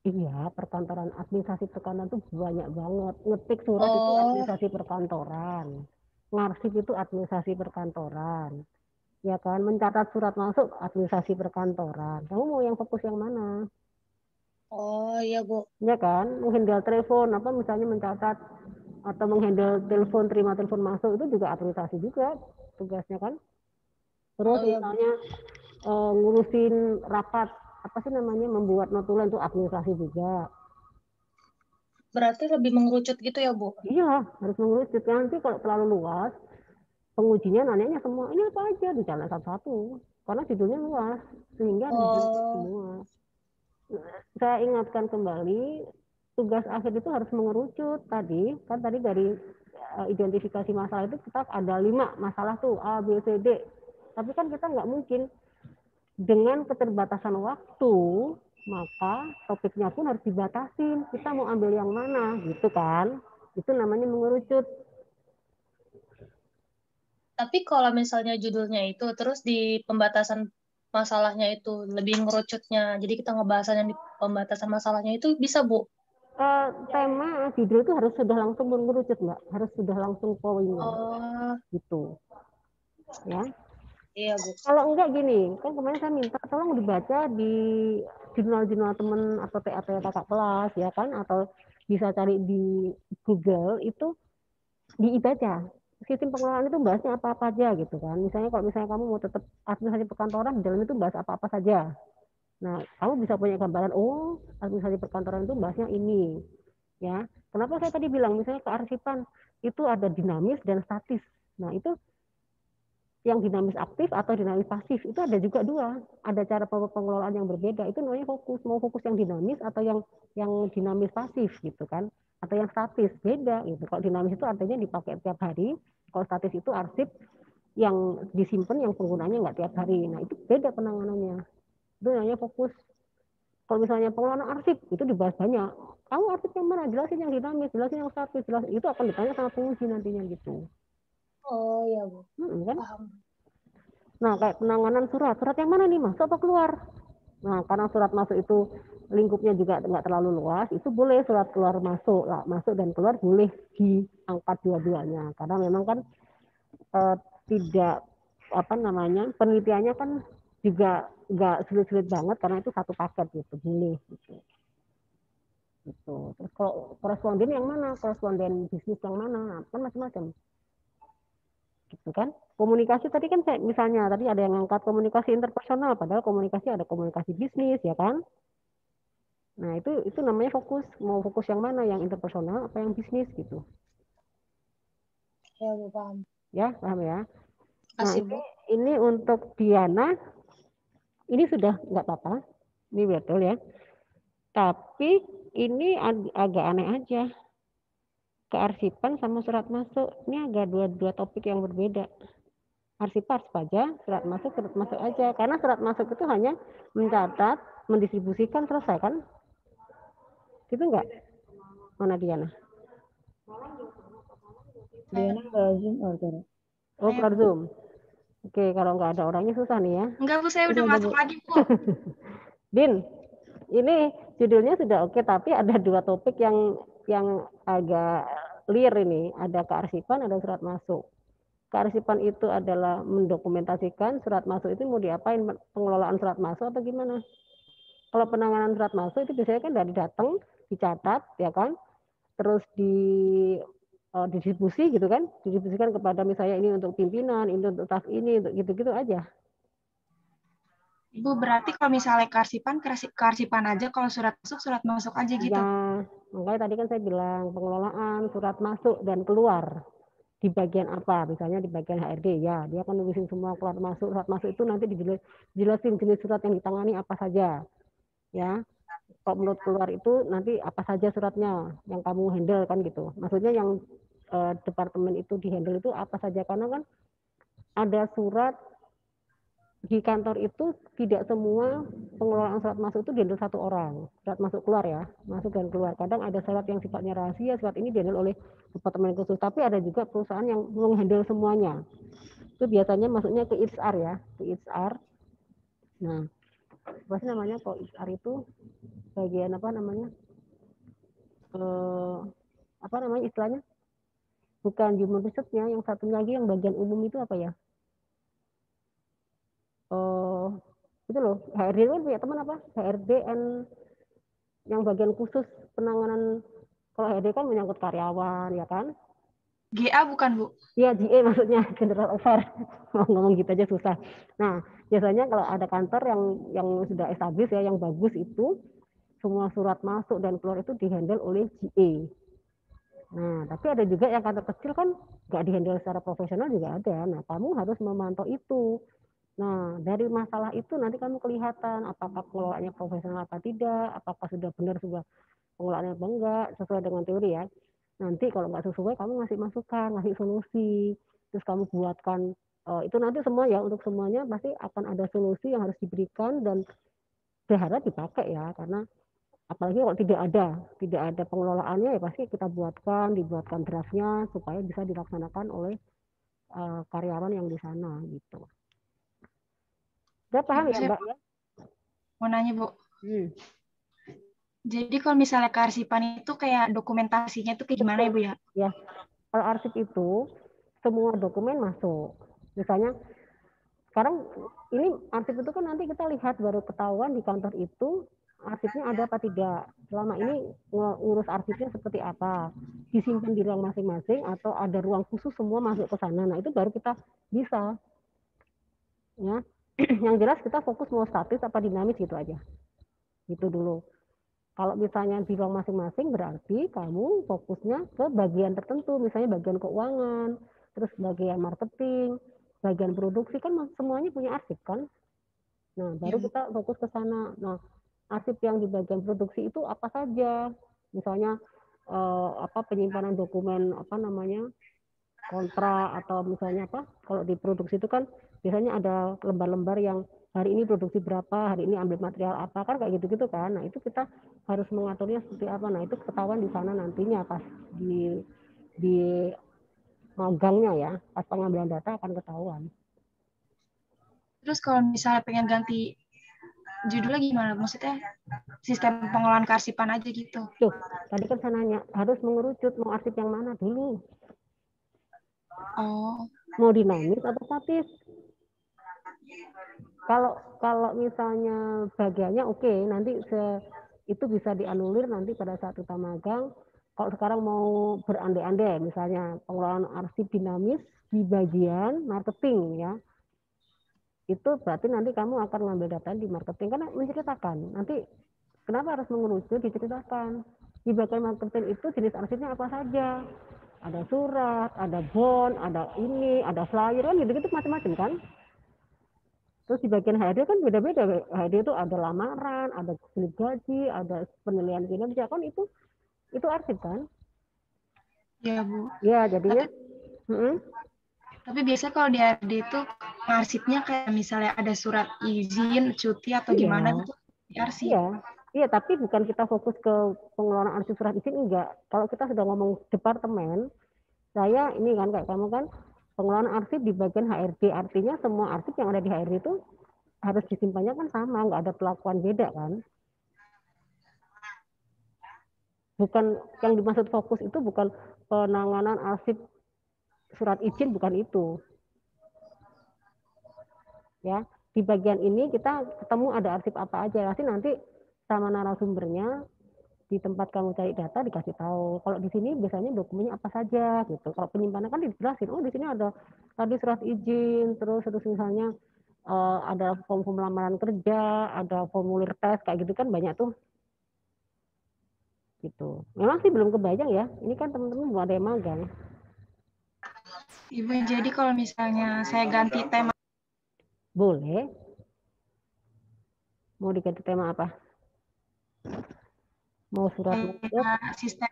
[SPEAKER 1] Iya, perkantoran, administrasi perkantoran itu banyak banget. Ngetik surat itu administrasi perkantoran. Ngarsip itu administrasi perkantoran. Ya kan, mencatat surat masuk administrasi perkantoran. Kamu mau yang fokus yang mana?
[SPEAKER 5] Oh, iya, Bu.
[SPEAKER 1] Ya kan, menghandle telepon, apa misalnya mencatat atau menghandle telepon, terima telepon masuk, itu juga administrasi juga tugasnya kan. Terus misalnya ngurusin rapat, apa sih namanya, membuat notulen itu administrasi juga.
[SPEAKER 5] Berarti lebih mengerucut gitu ya, Bu?
[SPEAKER 1] Iya, harus mengerucut. Nanti kalau terlalu luas, pengujinya nanyanya semua, ini apa aja, dicatat satu-satu. Karena judulnya luas, sehingga dijelasin semua. Saya ingatkan kembali, tugas akhir itu harus mengerucut tadi. Kan tadi dari identifikasi masalah itu kita ada 5 masalah tuh, A, B, C, D. Tapi kan kita nggak mungkin dengan keterbatasan waktu, maka topiknya pun harus dibatasin. Kita mau ambil yang mana, gitu kan? Itu namanya mengerucut.
[SPEAKER 5] Tapi kalau misalnya judulnya itu, terus di pembatasan masalahnya itu lebih ngerucutnya, jadi kita ngebahas yang di pembatasan masalahnya itu bisa, Bu?
[SPEAKER 1] Tema judul itu harus sudah langsung mengerucut, Mbak. Harus sudah langsung poinnya. Gitu. Ya.
[SPEAKER 5] Iya, Bu.
[SPEAKER 1] Kalau enggak gini, kan kemarin saya minta tolong dibaca di jurnal-jurnal teman atau TAT kakak kelas ya kan, atau bisa cari di Google, itu dibaca. Sistem pengelolaan itu bahasnya apa-apa aja gitu kan. Misalnya kalau misalnya kamu mau tetap administrasi perkantoran, di dalam itu bahas apa-apa saja. Nah, kamu bisa punya gambaran, oh administrasi perkantoran itu bahasnya ini. Ya, kenapa saya tadi bilang misalnya kearsipan itu ada dinamis dan statis. Nah, itu yang dinamis aktif atau dinamis pasif itu ada juga dua, ada cara pengelolaan yang berbeda. Itu namanya fokus, mau fokus yang dinamis atau yang dinamis pasif gitu kan, atau yang statis, beda gitu. Kalau dinamis itu artinya dipakai tiap hari, kalau statis itu arsip yang disimpan, yang penggunanya nggak tiap hari. Nah, itu beda penanganannya, itu namanya fokus. Kalau misalnya pengelolaan arsip itu dibahas banyak, kamu arsip yang mana, jelasin yang dinamis, jelasin yang statis, jelasin. Itu akan ditanya sama penguji nantinya gitu.
[SPEAKER 5] Oh iya, Bu.
[SPEAKER 1] Kan?
[SPEAKER 5] Paham.
[SPEAKER 1] Nah, kayak penanganan surat yang mana nih, masuk apa keluar? Nah, karena surat masuk itu lingkupnya juga nggak terlalu luas, itu boleh surat keluar masuk, lah, masuk dan keluar boleh diangkat dua-duanya. Karena memang kan tidak apa namanya, penelitiannya kan juga nggak sulit-sulit banget, karena itu satu paket gitu, boleh gitu. Gitu. Terus kalau koresponden yang mana, koresponden bisnis yang mana, kan macam-macam. Gitu kan. Komunikasi tadi kan saya, misalnya tadi ada yang angkat komunikasi interpersonal, padahal komunikasi ada komunikasi bisnis ya kan. Nah, itu namanya fokus, mau fokus yang mana, yang interpersonal apa yang bisnis gitu.
[SPEAKER 5] Ya, Bu, paham.
[SPEAKER 1] Ya, paham ya. Nah,
[SPEAKER 5] Kasih, Bu.
[SPEAKER 1] ini untuk Diana, ini sudah nggak apa-apa, ini betul ya. Tapi ini agak aneh aja. Kearsipan sama surat masuk, ini agak dua topik yang berbeda. arsip aja, surat masuk aja. Karena surat masuk itu hanya mencatat, mendistribusikan, selesai kan? Gitu enggak? Mana Diana?
[SPEAKER 3] Diana nggak Zoom order.
[SPEAKER 1] Oh, keluar Zoom. Oke, kalau nggak ada orangnya susah nih ya.
[SPEAKER 2] Enggak, Bu, saya udah
[SPEAKER 1] Udah,
[SPEAKER 2] masuk
[SPEAKER 1] Bu.
[SPEAKER 2] lagi, Bu.
[SPEAKER 1] Din, ini judulnya sudah oke, tapi ada dua topik yang agak clear ini. Ada kearsipan, ada surat masuk. Kearsipan itu adalah mendokumentasikan surat masuk itu mau diapain, pengelolaan surat masuk atau gimana? Kalau penanganan surat masuk itu biasanya kan dari datang, dicatat, ya kan? Terus didistribusi gitu kan, didistribusikan kepada misalnya ini untuk pimpinan, ini untuk staf ini, untuk gitu-gitu aja.
[SPEAKER 6] Ibu, berarti kalau misalnya kearsipan aja, kalau surat masuk aja gitu.
[SPEAKER 1] Ya, makanya tadi kan saya bilang pengelolaan surat masuk dan keluar di bagian apa, misalnya di bagian HRD, ya dia akan nulisin semua keluar masuk, surat masuk itu nanti dijelasin jenis surat yang ditangani apa saja, ya. Kalau menurut keluar itu nanti apa saja suratnya yang kamu handle kan gitu. Maksudnya yang departemen itu dihandle itu apa saja, karena kan ada surat di kantor itu tidak semua pengelolaan surat masuk itu dihandle satu orang. Surat masuk keluar ya, masuk dan keluar. Kadang ada surat yang sifatnya rahasia, surat ini dihandle oleh departemen khusus. Tapi ada juga perusahaan yang menghandle semuanya. Itu biasanya masuknya ke HR ya, ke HR. Nah, apa sih namanya, kalau HR itu bagian apa namanya? Apa namanya istilahnya? Bukan human research-nya, yang satu lagi yang bagian umum itu apa ya? Itu loh, HRD kan punya teman apa? HRD yang bagian khusus penanganan, kalau HRD kan menyangkut karyawan, ya kan?
[SPEAKER 6] GA bukan, Bu?
[SPEAKER 1] Iya, GA maksudnya, General Affair. Mau ngomong gitu aja susah. Nah, biasanya kalau ada kantor yang sudah established ya, yang bagus itu, semua surat masuk dan keluar itu dihandle oleh GA. Nah, tapi ada juga yang kantor kecil kan nggak dihandle secara profesional juga ada. Nah, kamu harus memantau itu. Nah, dari masalah itu nanti kamu kelihatan apakah pengelolaannya profesional apa tidak, apakah sudah benar sebuah pengelolaannya apa enggak, sesuai dengan teori ya. Nanti kalau nggak sesuai, kamu ngasih masukan, ngasih solusi, terus kamu buatkan, itu nanti semua ya, untuk semuanya pasti akan ada solusi yang harus diberikan dan berharap dipakai ya, karena apalagi kalau tidak ada pengelolaannya ya pasti kita dibuatkan draftnya supaya bisa dilaksanakan oleh karyawan yang di sana gitu. Udah paham ya, Mbak?
[SPEAKER 6] Mau nanya, Bu. Jadi kalau misalnya kearsipan itu kayak dokumentasinya itu kayak gimana ya, Bu ya?
[SPEAKER 1] Ya, kalau arsip itu semua dokumen masuk. Misalnya sekarang ini arsip itu kan nanti kita lihat baru ketahuan di kantor itu arsipnya ada apa tidak. Selama ini ngurus arsipnya seperti apa, disimpan di ruang masing-masing atau ada ruang khusus semua masuk ke sana. Nah itu baru kita bisa. Ya, yang jelas kita fokus mau statis apa dinamis gitu aja. Itu dulu. Kalau misalnya di ruang masing-masing berarti kamu fokusnya ke bagian tertentu, misalnya bagian keuangan, terus bagian marketing, bagian produksi kan semuanya punya arsip kan. Nah, baru kita fokus ke sana. Nah, arsip yang di bagian produksi itu apa saja? Misalnya penyimpanan dokumen kontrak, atau misalnya kalau di produksi itu kan biasanya ada lembar-lembar yang hari ini produksi berapa, hari ini ambil material apa, kan kayak gitu-gitu kan. Nah itu kita harus mengaturnya seperti apa. Nah itu ketahuan di sana nantinya pas di magangnya ya, pas pengambilan data akan ketahuan.
[SPEAKER 6] Terus kalau misalnya pengen ganti judulnya gimana? Maksudnya sistem pengolahan kearsipan aja gitu.
[SPEAKER 1] Tuh, tadi kan saya nanya, harus mengerucut mau arsip yang mana dulu.
[SPEAKER 6] Oh.
[SPEAKER 1] Mau dinamis atau statis? Kalau misalnya bagiannya oke, nanti itu bisa dianulir nanti pada saat kita magang. Kalau sekarang mau berandai-andai, misalnya pengelolaan arsip dinamis di bagian marketing ya, itu berarti nanti kamu akan ngambil data di marketing, karena menceritakan. Nanti kenapa harus mengerucut, diceritakan. Di bagian marketing itu jenis arsipnya apa saja. Ada surat, ada bond, ada ini, ada flyer, kan gitu-gitu macam-macam kan. Terus di bagian HRD kan beda-beda. HRD itu ada lamaran, ada slip gaji, ada penilaian kinerja, kan itu arsip kan?
[SPEAKER 6] Iya, Bu.
[SPEAKER 1] Ya, jadinya
[SPEAKER 6] Tapi biasanya kalau di HRD itu arsipnya kayak misalnya ada surat izin, cuti atau
[SPEAKER 1] Iya.
[SPEAKER 6] gimana gitu arsip.
[SPEAKER 1] Iya, iya, tapi bukan kita fokus ke pengelolaan arsip surat izin, enggak. Kalau kita sudah ngomong departemen, saya ini kan kayak kamu kan pengelolaan arsip di bagian HRD, artinya semua arsip yang ada di HRD itu harus disimpannya kan sama, nggak ada perlakuan beda kan. Bukan yang dimaksud fokus itu bukan penanganan arsip surat izin, bukan itu. Ya, di bagian ini kita ketemu ada arsip apa aja, nanti sama narasumbernya di tempat kamu cari data dikasih tahu. Kalau di sini biasanya dokumennya apa saja gitu. Kalau penyimpanan kan dijelasin, oh di sini ada tadi surat izin, terus misalnya ada form lamaran kerja, ada formulir tes kayak gitu kan banyak tuh. Gitu. Memang sih belum kebayang ya. Ini kan teman-teman belum ada yang magang.
[SPEAKER 6] Ibu, jadi kalau misalnya saya ganti tema,
[SPEAKER 1] Boleh. Mau diganti tema apa? Mau surat
[SPEAKER 6] sistem,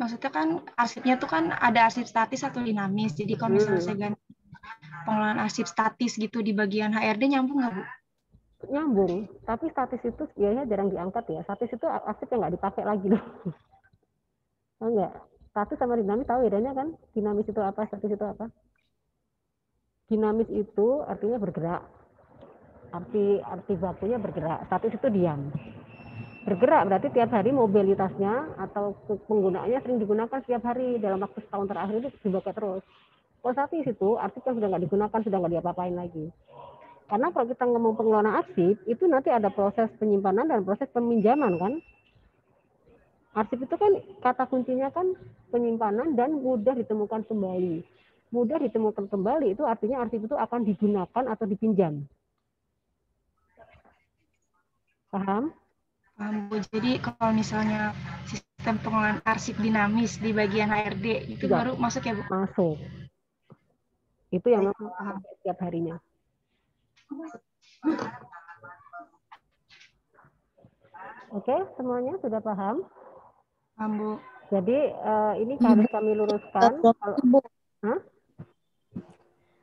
[SPEAKER 6] maksudnya kan arsipnya tuh kan ada arsip statis atau dinamis. Jadi kalau misalnya saya ganti pengelolaan arsip statis gitu di bagian HRD nyambung nggak, Bu?
[SPEAKER 1] Nyambung, tapi statis itu biasanya jarang diangkat ya. Statis itu arsip yang nggak dipakai lagi loh. Oh enggak? Statis sama dinamis tahu bedanya kan? Dinamis itu apa, statis itu apa? Dinamis itu artinya bergerak. Arti bakunya bergerak. Statis itu diam. Bergerak berarti tiap hari mobilitasnya atau penggunaannya sering digunakan setiap hari dalam waktu setahun terakhir itu dipakai terus. Kalau statis itu arsip yang sudah nggak digunakan, sudah nggak diapa-apain lagi. Karena kalau kita ngomong pengelolaan arsip, itu nanti ada proses penyimpanan dan proses peminjaman kan. Arsip itu kan kata kuncinya kan penyimpanan dan mudah ditemukan kembali. Mudah ditemukan kembali itu artinya arsip itu akan digunakan atau dipinjam. Paham?
[SPEAKER 6] Paham, Bu. Jadi kalau misalnya sistem pengelolaan arsip dinamis di bagian HRD itu
[SPEAKER 1] Enggak.
[SPEAKER 6] baru masuk ya, Bu?
[SPEAKER 1] Masuk. Itu yang memang setiap harinya. Oke, semuanya sudah paham?
[SPEAKER 6] Paham, Bu.
[SPEAKER 1] Jadi ini harus kami luruskan. Kalau,
[SPEAKER 7] Bu.
[SPEAKER 1] Hah?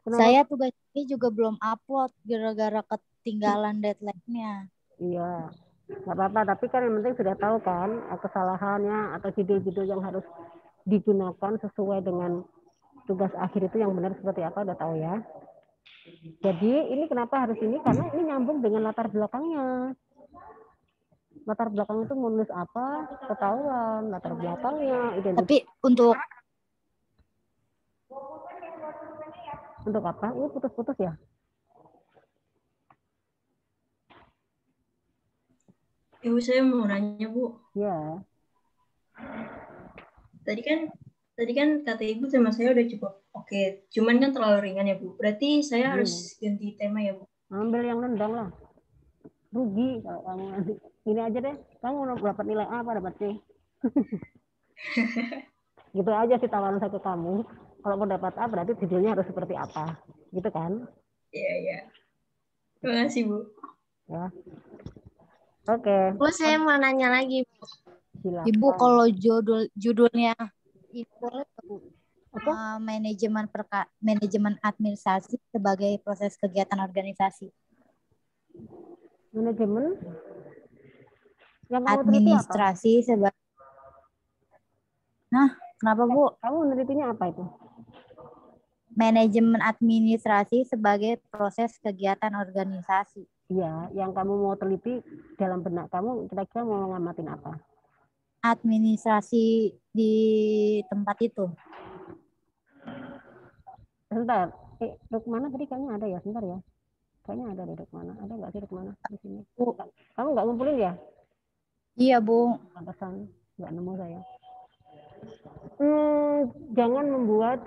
[SPEAKER 1] Kenapa?
[SPEAKER 7] Saya tugas ini juga belum upload gara-gara ketinggalan deadline-nya.
[SPEAKER 1] Iya, nggak apa-apa. Tapi kan yang penting sudah tahu kan kesalahannya atau judul-judul yang harus digunakan sesuai dengan tugas akhir itu yang benar seperti apa, udah tahu ya. Jadi ini kenapa harus ini? Karena ini nyambung dengan latar belakangnya. Latar belakang itu menulis apa, ketahuan, latar belakangnya, identitas.
[SPEAKER 7] Tapi untuk
[SPEAKER 1] apa? Ini putus-putus ya?
[SPEAKER 8] Ibu, saya mau nanya, Bu.
[SPEAKER 1] Ya.
[SPEAKER 8] Tadi kan kata Ibu tema saya udah cukup oke. Cuman kan terlalu ringan ya, Bu. Berarti saya harus ganti tema ya, Bu.
[SPEAKER 1] Ambil yang nendang lah. Rugi kalau kamu nanti. Ini aja deh, kamu dapat nilai A apa dapat C? Gitu aja sih tawaran saya ke kamu. Kalau mau dapat A berarti judulnya harus seperti apa, gitu kan?
[SPEAKER 8] Iya. Terima kasih, Bu.
[SPEAKER 1] Ya. Oke.
[SPEAKER 2] Bu, saya mau nanya lagi, Bu.
[SPEAKER 1] Silakan.
[SPEAKER 7] Ibu kalau judulnya itu boleh, Bu?
[SPEAKER 1] Apa?
[SPEAKER 7] Manajemen administrasi sebagai proses kegiatan organisasi.
[SPEAKER 1] Manajemen yang kamu teliti apa?
[SPEAKER 7] Administrasi sebagai. Nah, kenapa, Bu?
[SPEAKER 1] Kamu menelitinya apa itu?
[SPEAKER 7] Manajemen administrasi sebagai proses kegiatan organisasi.
[SPEAKER 1] Iya, yang kamu mau teliti dalam benak kamu kira-kira mau ngamatin apa?
[SPEAKER 7] Administrasi di tempat itu.
[SPEAKER 1] Sebentar, Rukmana tadi kayaknya ada ya, sebentar ya. Kayaknya ada deh Rukmana. Ada nggak sih Rukmana di sini? Kamu nggak ngumpulin ya?
[SPEAKER 7] Iya, Bu.
[SPEAKER 1] Pantesan nggak nemu saya. Jangan membuat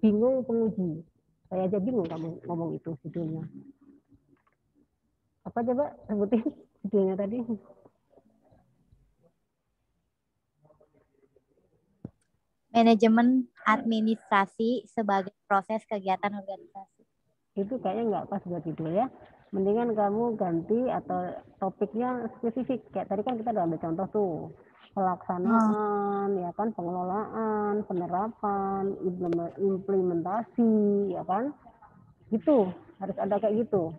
[SPEAKER 1] bingung penguji. Saya aja bingung kamu ngomong itu judulnya. Apa coba sebutin judulnya tadi?
[SPEAKER 7] Manajemen administrasi sebagai proses kegiatan organisasi.
[SPEAKER 1] Itu kayaknya nggak pas buat judul ya. Mendingan kamu ganti atau topiknya spesifik. Kayak tadi kan kita udah ambil contoh tuh. pelaksanaan, ya kan, pengelolaan, penerapan, implementasi, ya kan, gitu, harus ada kayak gitu.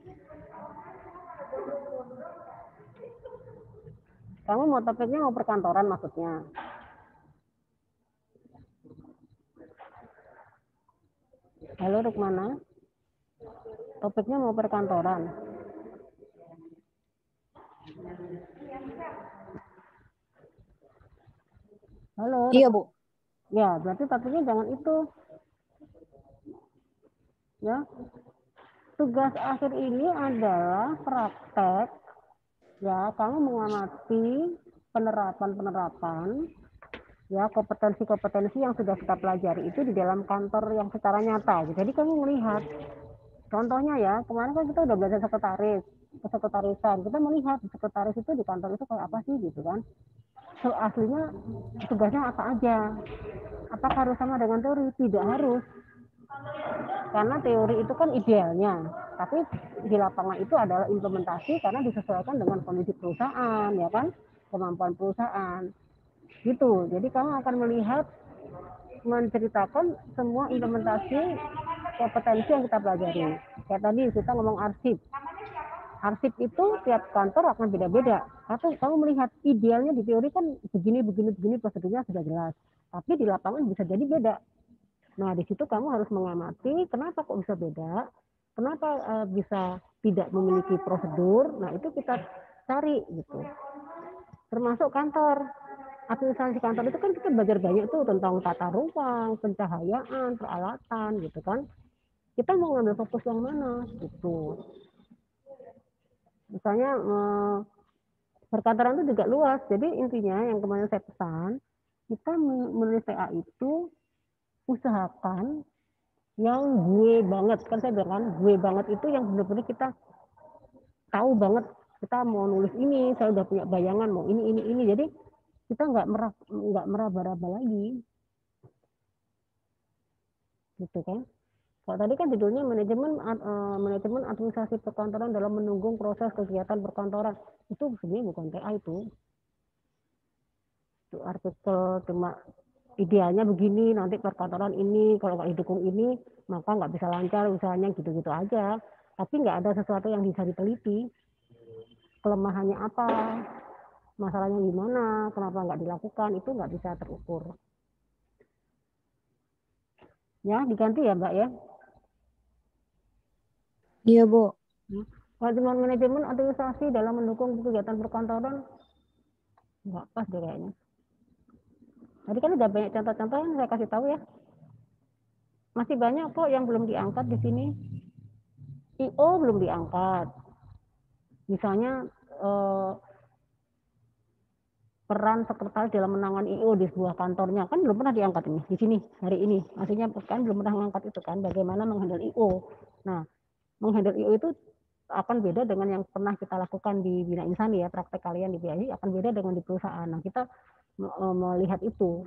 [SPEAKER 1] Kamu mau topiknya mau perkantoran maksudnya? Halo Rukmana, topiknya mau perkantoran. Halo.
[SPEAKER 7] Iya, Bu.
[SPEAKER 1] Ya, berarti topiknya jangan itu. Ya. Tugas akhir ini adalah praktek. Ya, kamu mengamati penerapan ya, kompetensi-kompetensi yang sudah kita pelajari itu di dalam kantor yang secara nyata. Jadi kamu melihat, contohnya ya, kemarin kan kita udah belajar kesekretarisan. Kita melihat sekretaris itu di kantor itu kayak apa sih gitu kan. So, aslinya tugasnya apa aja. Apakah harus sama dengan teori? Tidak harus. Karena teori itu kan idealnya. Tapi di lapangan itu adalah implementasi karena disesuaikan dengan kondisi perusahaan, ya kan, kemampuan perusahaan. Gitu. Jadi kamu akan melihat, menceritakan semua implementasi kompetensi yang kita pelajari. Kayak tadi kita ngomong arsip. Arsip itu tiap kantor akan beda-beda. Tapi kamu melihat idealnya di teori kan begini prosedurnya sudah jelas. Tapi di lapangan bisa jadi beda. Nah, di situ kamu harus mengamati kenapa kok bisa beda, kenapa bisa tidak memiliki prosedur. Nah, itu kita cari gitu. Termasuk kantor. Administrasi kantor itu kan kita belajar banyak tuh tentang tata ruang, pencahayaan, peralatan gitu kan. Kita mau ngambil fokus yang mana gitu. Misalnya perkantoran itu juga luas. Jadi intinya yang kemarin saya pesan, kita menulis TA itu usahakan yang gue banget. Kan saya bilang kan, gue banget itu yang benar-benar kita tahu banget. Kita mau nulis ini, saya udah punya bayangan mau ini. Jadi kita nggak meraba-raba lagi. Gitu kan. Kalau tadi kan judulnya manajemen administrasi perkantoran dalam menunggu proses kegiatan perkantoran. Itu sebenarnya bukan TA itu. Itu artikel cuma idealnya begini, nanti perkantoran ini, kalau nggak didukung ini, maka nggak bisa lancar usahanya gitu-gitu aja. Tapi nggak ada sesuatu yang bisa diteliti. Kelemahannya apa, masalahnya gimana, kenapa nggak dilakukan, itu nggak bisa terukur. Ya, diganti ya Mbak ya.
[SPEAKER 7] Iya, Bu.
[SPEAKER 1] Manajemen administrasi dalam mendukung kegiatan perkantoran nggak pas deh kayaknya. Tadi kan udah banyak contoh-contoh yang saya kasih tahu ya. Masih banyak kok yang belum diangkat di sini. IO belum diangkat. Misalnya peran sekretaris dalam menangani IO di sebuah kantornya kan belum pernah diangkat ini di sini hari ini. Artinya kan belum pernah mengangkat itu kan, bagaimana menghandle IO. Nah, menghandle IO itu akan beda dengan yang pernah kita lakukan di Bina Insani ya, praktek kalian di BI akan beda dengan di perusahaan. Nah, kita melihat itu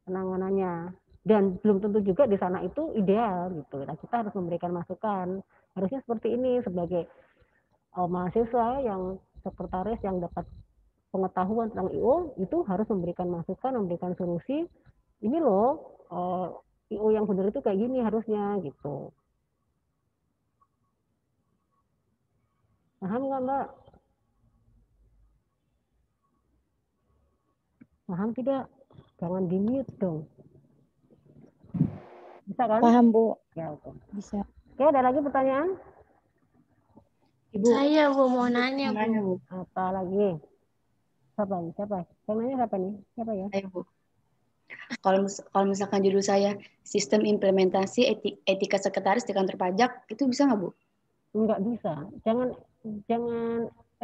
[SPEAKER 1] penanganannya, dan belum tentu juga di sana itu ideal gitu. Nah, kita harus memberikan masukan, harusnya seperti ini sebagai mahasiswa yang sekretaris yang dapat pengetahuan tentang IO itu harus memberikan masukan, memberikan solusi. Ini loh IO yang benar itu kayak gini harusnya gitu. Paham nggak Mbak? Paham tidak? Jangan di-mute dong. Bisa kan?
[SPEAKER 7] Paham, Bu.
[SPEAKER 1] Ya, oke.
[SPEAKER 7] Bisa.
[SPEAKER 1] Oke, ada lagi pertanyaan?
[SPEAKER 3] Ibu,
[SPEAKER 2] Saya Bu mau nanya Bu.
[SPEAKER 3] Bu.
[SPEAKER 1] Apa lagi? Siapa? Yang nanya siapa nih? Siapa ya?
[SPEAKER 3] Ayo, Bu. Kalau misalkan judul saya sistem implementasi etika sekretaris di kantor pajak, itu bisa nggak, Bu?
[SPEAKER 1] Nggak bisa. Jangan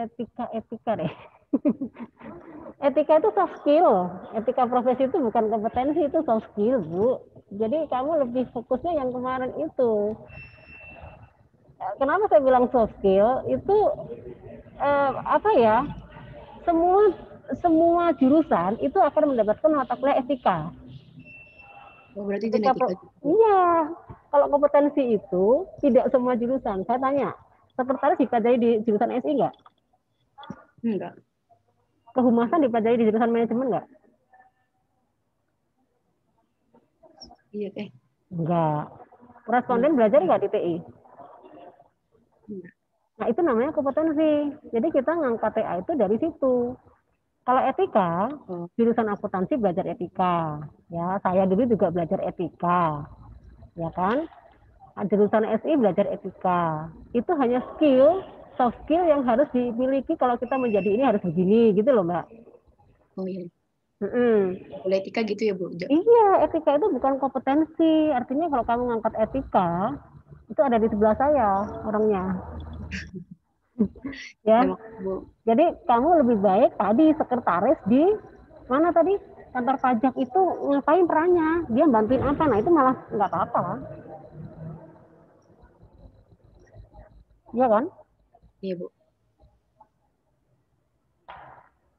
[SPEAKER 1] etika deh. Etika itu soft skill. Etika profesi itu bukan kompetensi, itu soft skill, Bu. Jadi kamu lebih fokusnya yang kemarin itu. Kenapa saya bilang soft skill? Itu apa ya? Semua jurusan itu akan mendapatkan mata kuliah etika.
[SPEAKER 3] Oh, berarti genetika.
[SPEAKER 1] Iya. Kalau kompetensi itu tidak semua jurusan. Saya tanya, sekretaris dipelajari di jurusan SI nggak?
[SPEAKER 3] Enggak.
[SPEAKER 1] kehumasan dipelajari di jurusan manajemen nggak?
[SPEAKER 9] Iya, Teh.
[SPEAKER 1] Enggak. Koresponden belajar nggak di TI? Nah, itu namanya kompetensi. Jadi kita ngangkat TA itu dari situ. Kalau etika, jurusan akuntansi belajar etika. Ya, saya dulu juga belajar etika. Ya kan? Jurusan SI belajar etika. Itu hanya skill, soft skill yang harus dimiliki kalau kita menjadi ini harus begini, gitu loh, Mbak.
[SPEAKER 9] Oh iya.
[SPEAKER 1] Mm-mm.
[SPEAKER 9] Boleh etika gitu ya, Bu?
[SPEAKER 1] Iya, etika itu bukan kompetensi. Artinya kalau kamu ngangkat etika, itu ada di sebelah saya orangnya. Ya.
[SPEAKER 9] Bu.
[SPEAKER 1] Jadi kamu lebih baik tadi sekretaris di mana tadi? Kantor pajak itu ngapain perannya? Dia bantuin apa? Nah, itu malah nggak apa-apa. Iya kan?
[SPEAKER 9] Iya, Bu.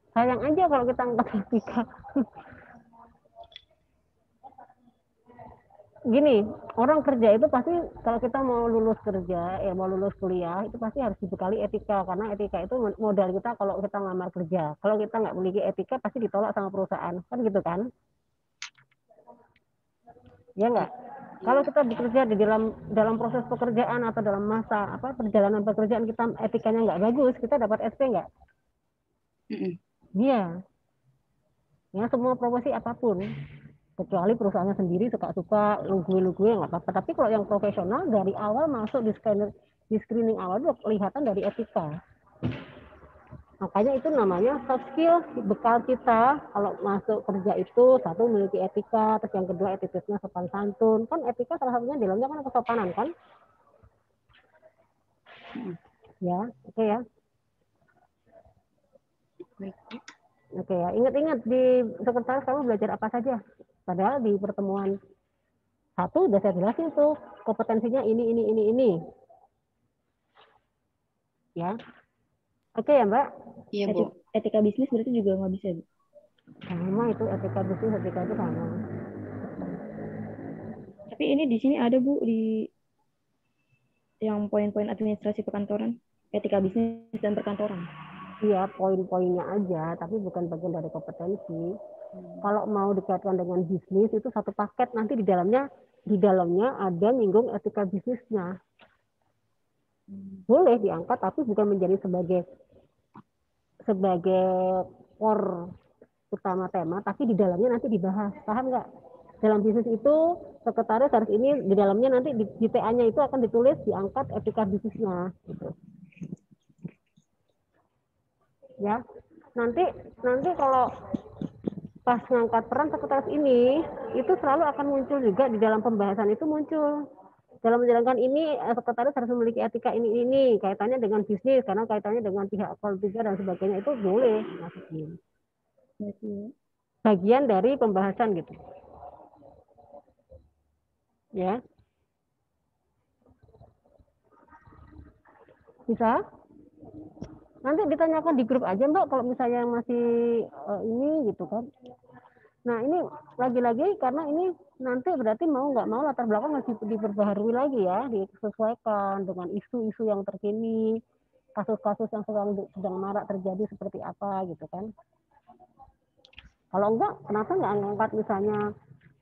[SPEAKER 1] Sayang aja kalau kita angkat etika. Gini, orang kerja itu pasti kalau kita mau lulus kerja, mau lulus kuliah, itu pasti harus dibekali etika. Karena etika itu modal kita kalau kita ngelamar kerja. Kalau kita nggak memiliki etika, pasti ditolak sama perusahaan. Kan gitu kan? Ya nggak? Kalau kita bekerja di dalam proses pekerjaan atau dalam masa perjalanan pekerjaan kita etikanya nggak bagus, kita dapat SP nggak? Iya. Ya, semua profesi apapun. Kecuali perusahaannya sendiri suka-suka lugu-lugu nggak apa-apa. Tapi kalau yang profesional dari awal masuk di screening awal itu kelihatan dari etika. Makanya itu namanya soft skill, bekal kita kalau masuk kerja itu satu memiliki etika, terus yang kedua attitude-nya sopan santun. Kan etika salah satunya di dalamnya kan kesopanan kan? Ya, oke ya. Oke ya, ingat-ingat di sekretaris kamu belajar apa saja. Padahal di pertemuan satu udah saya jelasin tuh kompetensinya ini. Ya, oke ya Mbak.
[SPEAKER 9] Iya Bu.
[SPEAKER 3] Etika bisnis berarti juga nggak bisa, Bu?
[SPEAKER 1] Sama itu etika bisnis, etika itu sama.
[SPEAKER 3] Tapi ini di sini ada Bu di yang poin-poin administrasi perkantoran, etika bisnis dan perkantoran.
[SPEAKER 1] Iya, poin-poinnya aja, tapi bukan bagian dari kompetensi. Kalau mau dikaitkan dengan bisnis itu satu paket, nanti di dalamnya ada nyinggung etika bisnisnya. Boleh diangkat, tapi bukan menjadi sebagai core utama tema, tapi di dalamnya nanti dibahas. Paham nggak? Dalam bisnis itu sekretaris harus ini, di dalamnya nanti di TA-nya itu akan ditulis diangkat etika bisnisnya. Gitu. Ya, nanti kalau pas ngangkat peran sekretaris ini itu selalu akan muncul juga di dalam pembahasan itu muncul dalam menjalankan ini sekretaris harus memiliki etika ini kaitannya dengan bisnis karena kaitannya dengan pihak ketiga dan sebagainya itu boleh masukin bagian dari pembahasan gitu ya bisa nanti ditanyakan di grup aja Mbak kalau misalnya masih ini gitu kan. Nah ini lagi-lagi karena ini nanti berarti mau nggak mau latar belakang masih diperbaharui lagi ya, disesuaikan dengan isu-isu yang terkini, kasus-kasus yang sedang marak terjadi seperti apa gitu kan. Kalau enggak, kenapa nggak ngangkat misalnya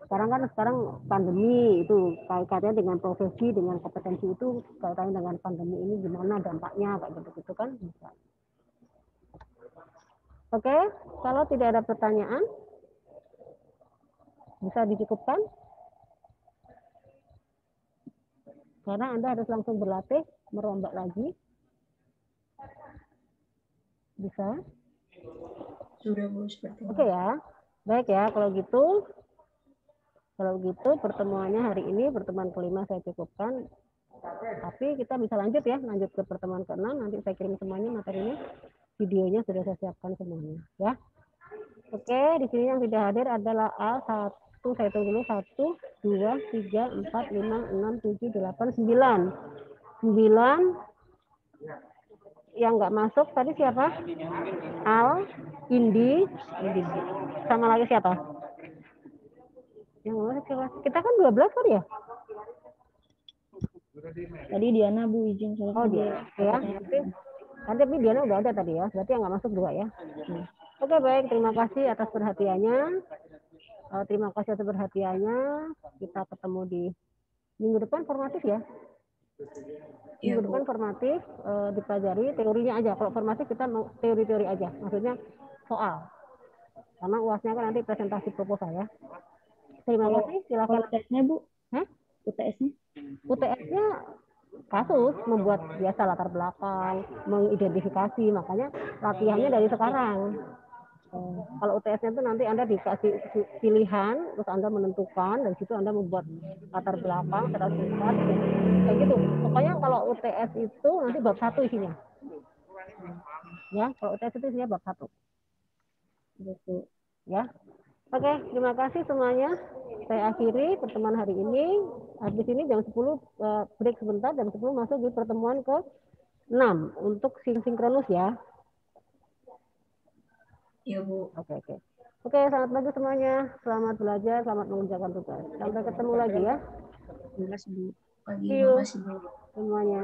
[SPEAKER 1] sekarang pandemi itu kaitannya dengan profesi, dengan kompetensi itu kaitannya dengan pandemi ini gimana dampaknya kayak gitu kan bisa. Oke, kalau tidak ada pertanyaan bisa dicukupkan karena Anda harus langsung berlatih merombak lagi. Bisa?
[SPEAKER 8] Sudah Bu, seperti
[SPEAKER 1] Oke ya. Baik ya, kalau gitu pertemuannya hari ini pertemuan kelima saya cukupkan. Tapi kita bisa lanjut ke pertemuan ke-6 nanti saya kirim semuanya materinya. Videonya sudah saya siapkan semuanya ya. Oke, di sini yang tidak hadir adalah A1. Saya hitung dulu 1, 2, 3, 4, 5, 6, 7, 8, 9. Yang nggak masuk tadi siapa? Al, Indi, sama lagi siapa? Yang masuk siapa? Kita kan 12 kan ya?
[SPEAKER 3] Tadi Diana Bu izin soalnya.
[SPEAKER 1] Oh dia, ya. Tapi Diana udah ada tadi ya. Berarti yang nggak masuk 2 ya. Oke, baik. Terima kasih atas perhatiannya. Terima kasih atas perhatiannya. Kita ketemu di minggu depan formatif ya.
[SPEAKER 8] Iya,
[SPEAKER 1] Minggu depan
[SPEAKER 8] Bu.
[SPEAKER 1] formatif dipelajari teorinya aja. Kalau formatif kita mau teori-teori aja. Maksudnya soal. Karena UASnya kan nanti presentasi proposal ya. Terima
[SPEAKER 3] Kalau
[SPEAKER 1] kasih. Silakan.
[SPEAKER 3] UTS-nya Bu,
[SPEAKER 1] Hah?
[SPEAKER 3] UTS-nya?
[SPEAKER 1] UTS-nya kasus, membuat biasa latar belakang, mengidentifikasi, makanya latihannya dari sekarang. Kalau UTS-nya itu nanti Anda dikasih pilihan, terus Anda menentukan, dari situ Anda membuat latar belakang, secara singkat, kayak gitu. Pokoknya kalau UTS itu nanti bab 1 isinya. Ya, kalau UTS itu isinya bab 1. Gitu. Ya. Oke, terima kasih semuanya. Saya akhiri pertemuan hari ini. Habis ini jam 10 break sebentar, jam 10 masuk di pertemuan ke-6 untuk sinkronus ya.
[SPEAKER 8] Iya, Bu.
[SPEAKER 1] Oke. Oke, selamat pagi semuanya. Selamat belajar, selamat mengerjakan tugas. Sampai ketemu lagi ya.
[SPEAKER 9] Terima kasih, Bu.
[SPEAKER 8] Pagi,
[SPEAKER 1] See you
[SPEAKER 8] makasih, Bu.
[SPEAKER 1] semuanya.